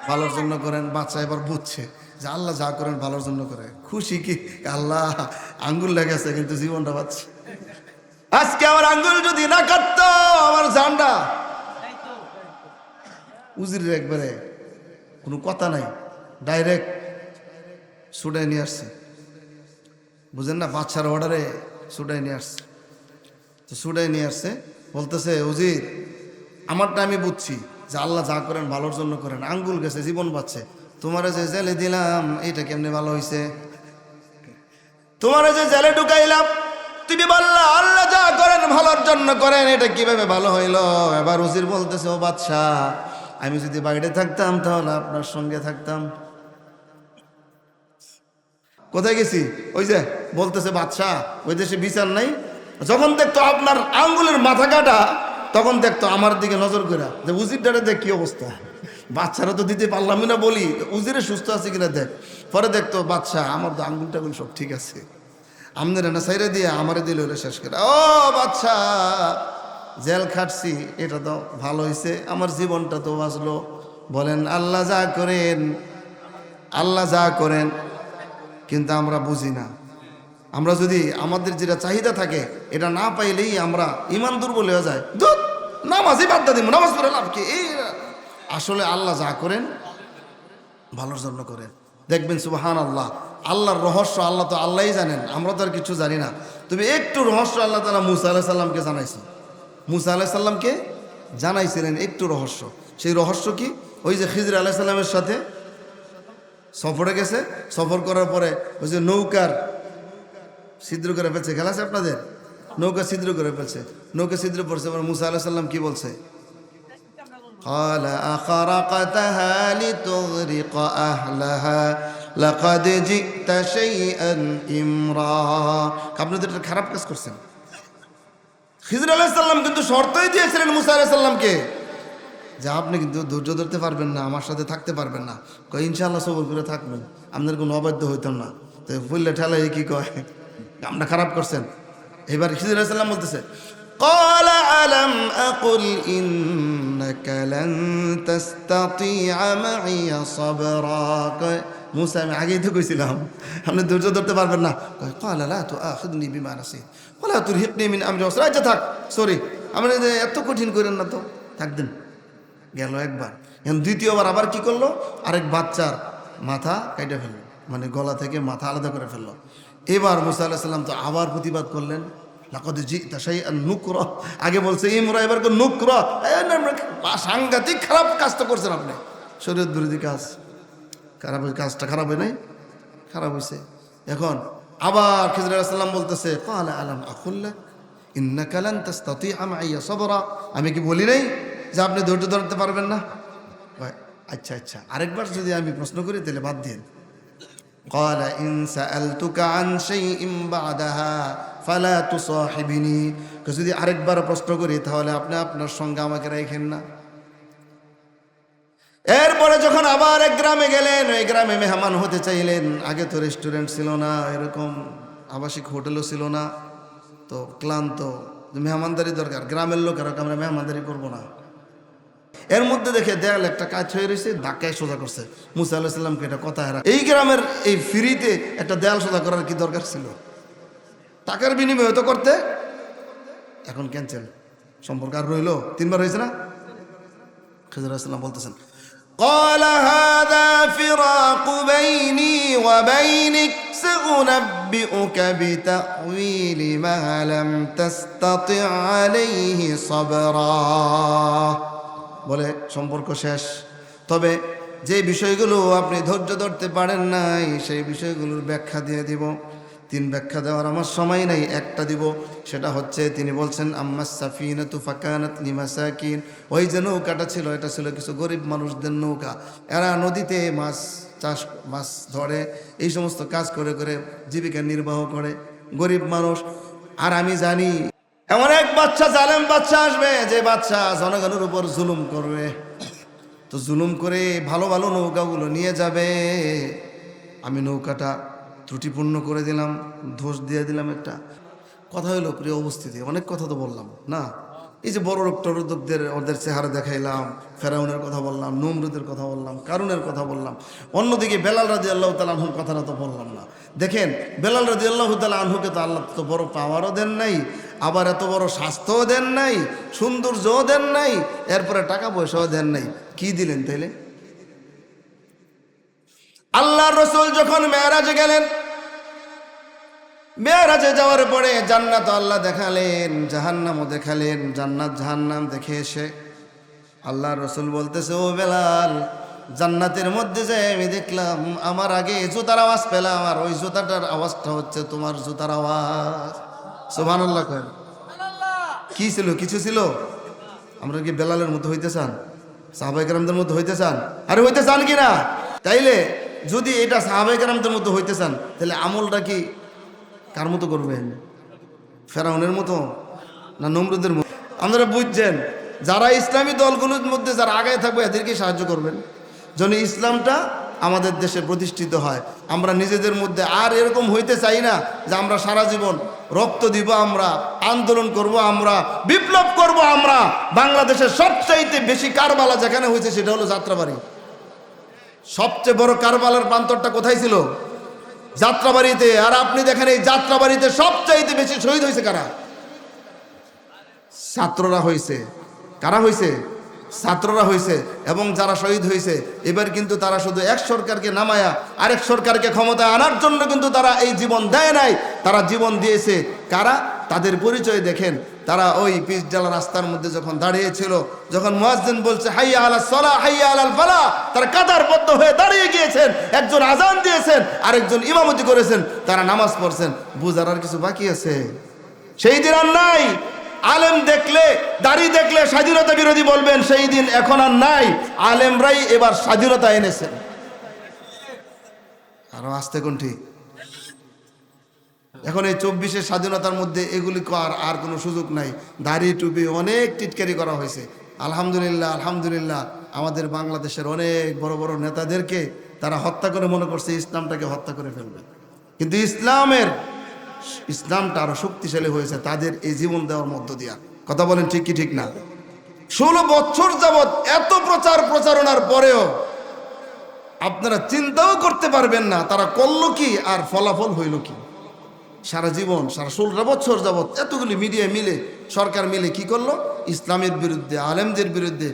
ভালোর জন্য করেন। বাচ্চা এবার বুঝছে যে আল্লাহ যা করেন ভালোর জন্য করে। খুশি কি, আল্লাহ আঙ্গুল লেগেছে কিন্তু জীবনটা পাচ্ছে। আজকে আমার আঙ্গুল যদি না কাটতো, আমার জানটা। উজিরের একবারে কোনো কথা নাই, ডাইরেক্ট সুডাই নিয়ে আসছে। বুঝেন না, বাচ্চার অর্ডারে সুডাই নিয়ে আসছে। তো সুডাই নিয়ে আসছে, বলতেছে উজির আমারটা আমি বুঝছি যে আল্লাহ যা করেন ভালোর জন্য করেন। আঙ্গুল গেছে, জীবন পাচ্ছে। তোমার যে জেলে দিলাম, এইটা কেমনে ভালো হয়েছে? তোমার যে জেলে ঢুকাইলাম, তুমি বললা আল্লাহ যা করেন ভালোর জন্য করেন, এটা কিভাবে ভালো হইল? এবার উজির বলতেছে, ও বাদশাহ, আমি যদি বাইরে থাকতাম তাহলে আপনার সঙ্গে থাকতাম। কোথায় গেছি? ওই যে বলতেছে বাদশাহ, ওই দেশে বিচার নাই। যখন দেখতো আপনার আঙ্গুলের মাথা কাটা, তখন দেখতো আমার দিকে নজর করে যে উজিরটারে দেখ কি অবস্থা। বাচ্চারা তো দিতে পারলাম না, বলি উজিরে সুস্থ আছে কিনা দেখ। পরে দেখতো বাদশাহ আমার তো আঙ্গুল টাঙ্গুল সব ঠিক আছে, আমাদের না সাইরে দিয়ে আমারে দিলে হলে শেষ করে। ও বাদশাহ, জেল খাটছি এটা তো ভালো হয়েছে, আমার জীবনটা তো বাঁচলো। বলেন আল্লাহ যা করেন, আল্লাহ যা করেন। কিন্তু আমরা বুঝি না। আমরা যদি আমাদের যেটা চাহিদা থাকে এটা না পাইলেই আমরা ইমান দুর্বল হয়ে যায়। নামাজই বাদ দিব, নামাজ পড়ে লাভ কি? এই আসলে আল্লাহ যা করেন ভালোর জন্য করেন। দেখবেন সুবহান আল্লাহ, আল্লাহর রহস্য আল্লাহ তো আল্লাহই জানেন, আমরা তো আর কিছু জানি না। তবে একটু রহস্য আল্লাহ তাআলা মুসা আলাইহিস সালামকে জানাইছেন। মুসা আলাইহিস সালামকে জানাইছিলেন একটু রহস্য। সেই রহস্য কি? ওই যে খিজর আলাইহিস সালামের সাথে সফরে গেছে, সফর করার পরে ওই যে নৌকার ছিদ্র করে ফেলছে, খেলা আছে আপনাদের? নৌকা ছিদ্র করে ফেলছে, নৌকা ছিদ্র পড়ছে। এবার মুসা আলাইহিস সালাম কি বলছে? قال أخرقتها لتغرق أهلها لقد جئت شيئا إمرا। আপনি তো এটা খারাপ কাজ করছেন। খিজর আলাইহিস সালাম কিন্তু শর্তই দিয়েছিলেন মুসা আলাইহিস সালামকে যে আপনি কিন্তু ধৈর্য ধরতে পারবেন না, আমার সাথে থাকতে পারবেন না। কয় ইনশাআল্লাহ সবর করে থাকবেন, আপনার কোনো অবাধ্য হইতাম না। তো বললে ঠেলাই কি কয়, আপনি খারাপ করছেন। এবার খিজর আলাইহিস সালাম বলতেছে, قال ألم أقل إنك لن تستطيع معي صبرا। মুসা আমি আগেই তো কইছিলাম আপনি ধৈর্য ধরতে পারবেন না। قال لا تؤاخذني بما نسيت ولا ترهقني من أمري عسرا। আচ্ছা থাক, সরি, আপনি এত কঠিন করেন না তো, থাক দিন। গেল একবার, এখন দ্বিতীয়বার আবার কি করলো? আরেক বাচ্চার মাথা কেটে ফেললো, মানে গলা থেকে মাথা আলাদা করে ফেললো। এবার মুসা আলাইহিস সালাম তো আবার প্রতিবাদ করলেন, লাকাদ জিতা শাইআন নুকরা। আগে বলছে ইমরা, এবার নুকরা। সাংঘাতিক খারাপ কাজ তো করছেন আপনি, শরীয়ত বিরোধী কাজ। খারাপ কাজটা খারাপ হয় নাই? খারাপ হয়েছে। এখন আবার খিজর আলাইহিস সালাম বলতেছে, ক্বালা আলাম আকুল লাক ইন্নাকা লান তাসতাতিআ মাইয়া সাবরা। আমি কি বলি নাই যে আপনি ধৈর্য ধরতে পারবেন না? আচ্ছা আচ্ছা, আরেকবার যদি আমি প্রশ্ন করি তাহলে বাদ দিন। قال إن سألتك عن شيء بعدها فلا تصاحبني। যদি আরেকবার প্রশ্ন করি তাহলে আপনি আপনার সঙ্গে আমাকে রাখেন না। এরপরে যখন আবার এক গ্রামে গেলেন, ওই গ্রামে মেহমান হতে চাইলেন। আগে তো রেস্টুরেন্ট ছিল না, এরকম আবাসিক হোটেলও ছিল না, তো ক্লান্ত, মেহমানদারি দরকার। গ্রামের লোকেরা আমরা মেহমানদারি করবো না। এর মধ্যে দেখে দেয়াল একটা কাজ হয়ে রয়েছে, ধাক্কায় সোজা করছে। মুসা আলাইহিস সালামকে এটা কথা হেরা, এই গ্রামের এই ফ্রিতে একটা দেয়াল সোজা করার কি দরকার ছিল? টাকার বিনিময়ে তো করতে, এখন ক্যান্সেল। সম্পর্ক আর রইল? 3 বার হয়েছে না? খিজির আলাইহিস সালাম বলতেছেন, قال هذا فراق بيني وبينك سأنبئك بتأويل ما لم تستطع عليه صبرا। বলে সম্পর্ক শেষ, তবে যে বিষয়গুলো আপনি ধৈর্য ধরতে পারেন নাই সেই বিষয়গুলোর ব্যাখ্যা দিয়ে দিব। 3 ব্যাখ্যা দেওয়ার আমার সময় নাই, একটা দিব। সেটা হচ্ছে তিনি বলছেন আম্মাস সাফিনাতু ফাকানাত লিমাসাকিন, ওই যে নৌকাটা ছিল এটা ছিল কিছু গরিব মানুষদের নৌকা। এরা নদীতে মাছ ধরে, এই সমস্ত কাজ করে করে জীবিকা নির্বাহ করে, গরিব মানুষ। আর আমি জানি এমন এক বাচ্চা, জালেম বাচ্চা আসবে, যে বাচ্চা জনগণের উপর জুলুম করবে। তো জুলুম করে ভালো ভালো নৌকাগুলো নিয়ে যাবে। আমি নৌকাটা ত্রুটিপূর্ণ করে দিলাম, দোষ দিয়ে দিলাম একটা। কথা হইল প্রিয় উপস্থিতি, অনেক কথা তো বললাম না। এই যে বড় টরুদকদের ওদের চেহারা দেখাইলাম, ফেরাউনের কথা বললাম, নমরুদের কথা বললাম, কারুনের কথা বললাম। অন্যদিকে বেলাল রাদিয়াল্লাহু তাআলা আনহুর কথাটা তো বললাম না। দেখেন বেলাল রাদিয়াল্লাহু তাআলা আনহুকে তো আল্লাহ তো বড় পাওয়ারও দেন নাই, আবার এত বড় স্বাস্থ্যও দেন নাই, সৌন্দর্যও দেন নাই, এরপরে টাকা পয়সাও দেন নাই। কি দিলেন তাইলে? আল্লাহর রাসূল যখন মেরাজে গেলেন, মেরাজে যাওয়ার পরে জান্নাত আল্লাহ দেখালেন, জাহান্নামও দেখালেন। জান্নাত জাহান্নাম দেখে এসে আল্লাহর রাসূল বলতেছে, ও বেলাল, জান্নাতের মধ্যে যে আমি দেখলাম আমার আগে জুতার আওয়াজ পেলাম, আর ওই জুতাটার আওয়াজটা হচ্ছে তোমার জুতার আওয়াজ। সুবহানাল্লাহ কয়। কি ছিল? কিছু ছিল? আমরা কি বেলালের মতো হইতে চান? সাহাবায়ে কেরামদের মতো হইতে চান? আরে হইতে চান কি না? তাইলে যদি এটা সাহাবায়ে কেরামদের মতো হইতে চান, তাহলে আমলটা কি কার মতো করবেন? ফেরাউনের মতো না নমরুদের মতো? আপনারা বুঝছেন, যারা ইসলামী দলগুলোর মধ্যে যারা আগায় থাকবে এদেরকে সাহায্য করবেন, যেন ইসলামটা আমাদের দেশে প্রতিষ্ঠিত হয়। আমরা নিজেদের মধ্যে আর এরকম হইতে চাই না যে আমরা সারা জীবন রক্ত দিব, আমরা আন্দোলন করব, আমরা বিপ্লব করব। আমরা বাংলাদেশের সবচাইতে বেশি কারবালা যেখানে হয়েছে সেটা হলো যাত্রাবাড়ি। সবচেয়ে বড় কারবালার প্রান্তরটা কোথায় ছিল? যাত্রাবাড়িতে। আর আপনি দেখেন এই যাত্রাবাড়িতে সবচাইতে বেশি শহীদ হয়েছে কারা? ছাত্ররা হয়েছে। কারা হয়েছে? ছাত্ররা হয়েছে। এবং যারা শহীদ হয়েছে এবার কিন্তু তারা শুধু এক সরকারকে নামায়া আরেক সরকারকে ক্ষমতায় আনার জন্য কিন্তু তারা এই জীবন দেয় নাই, তারা জীবন দিয়েছে। কারা? তাদের পরিচয় দেখেন। তারা ওই পিচডালা রাস্তার মধ্যে যখন দাঁড়িয়েছিল, যখন মুয়াজ্জিন বলছে হাইয়া আলাস সালাহ হাইয়া আলাল ফালাহ, তারা কাতারবদ্ধ হয়ে দাঁড়িয়ে গিয়েছেন। একজন আজান দিয়েছেন, আরেকজন ইমামতি করেছেন, তারা নামাজ পড়ছেন। বুঝার আর কিছু বাকি আছে? সেই দিন আর নাই। আলেম দেখলে, দাড়ি দেখলে স্বাধীনতা বিরোধী বলবেন, সেই দিন এখন আর নাই। আলেমরাই এবার স্বাধীনতা এনেছেন। আরো আসতে কোন ঠিক? এখন এই 24-এর স্বাধীনতার মধ্যে এগুলি আর কোনো সুযোগ নাই। দাড়ি টুপি অনেক টিটকারি করা হয়েছে। আলহামদুলিল্লাহ, আলহামদুলিল্লাহ, আমাদের বাংলাদেশের অনেক বড় বড় নেতাদেরকে তারা হত্যা করে মনে করছে ইসলামটাকে হত্যা করে ফেলবে। কিন্তু ইসলামটা আরো শক্তিশালী হয়েছে তাদের এই জীবন দেওয়ার মধ্য দিয়া। কথা বলেন ঠিক কি ঠিক না? 16 বছর যাবৎ এত প্রচারণার পরেও আপনারা চিন্তাও করতে পারবেন না তারা করলো কি আর ফলাফল হইল কি। সারা জীবন, সারা 16 বছর যাবৎ এতগুলি মিডিয়া মিলে, সরকার মিলে কি করলো? ইসলামের বিরুদ্ধে, আলেমদের বিরুদ্ধে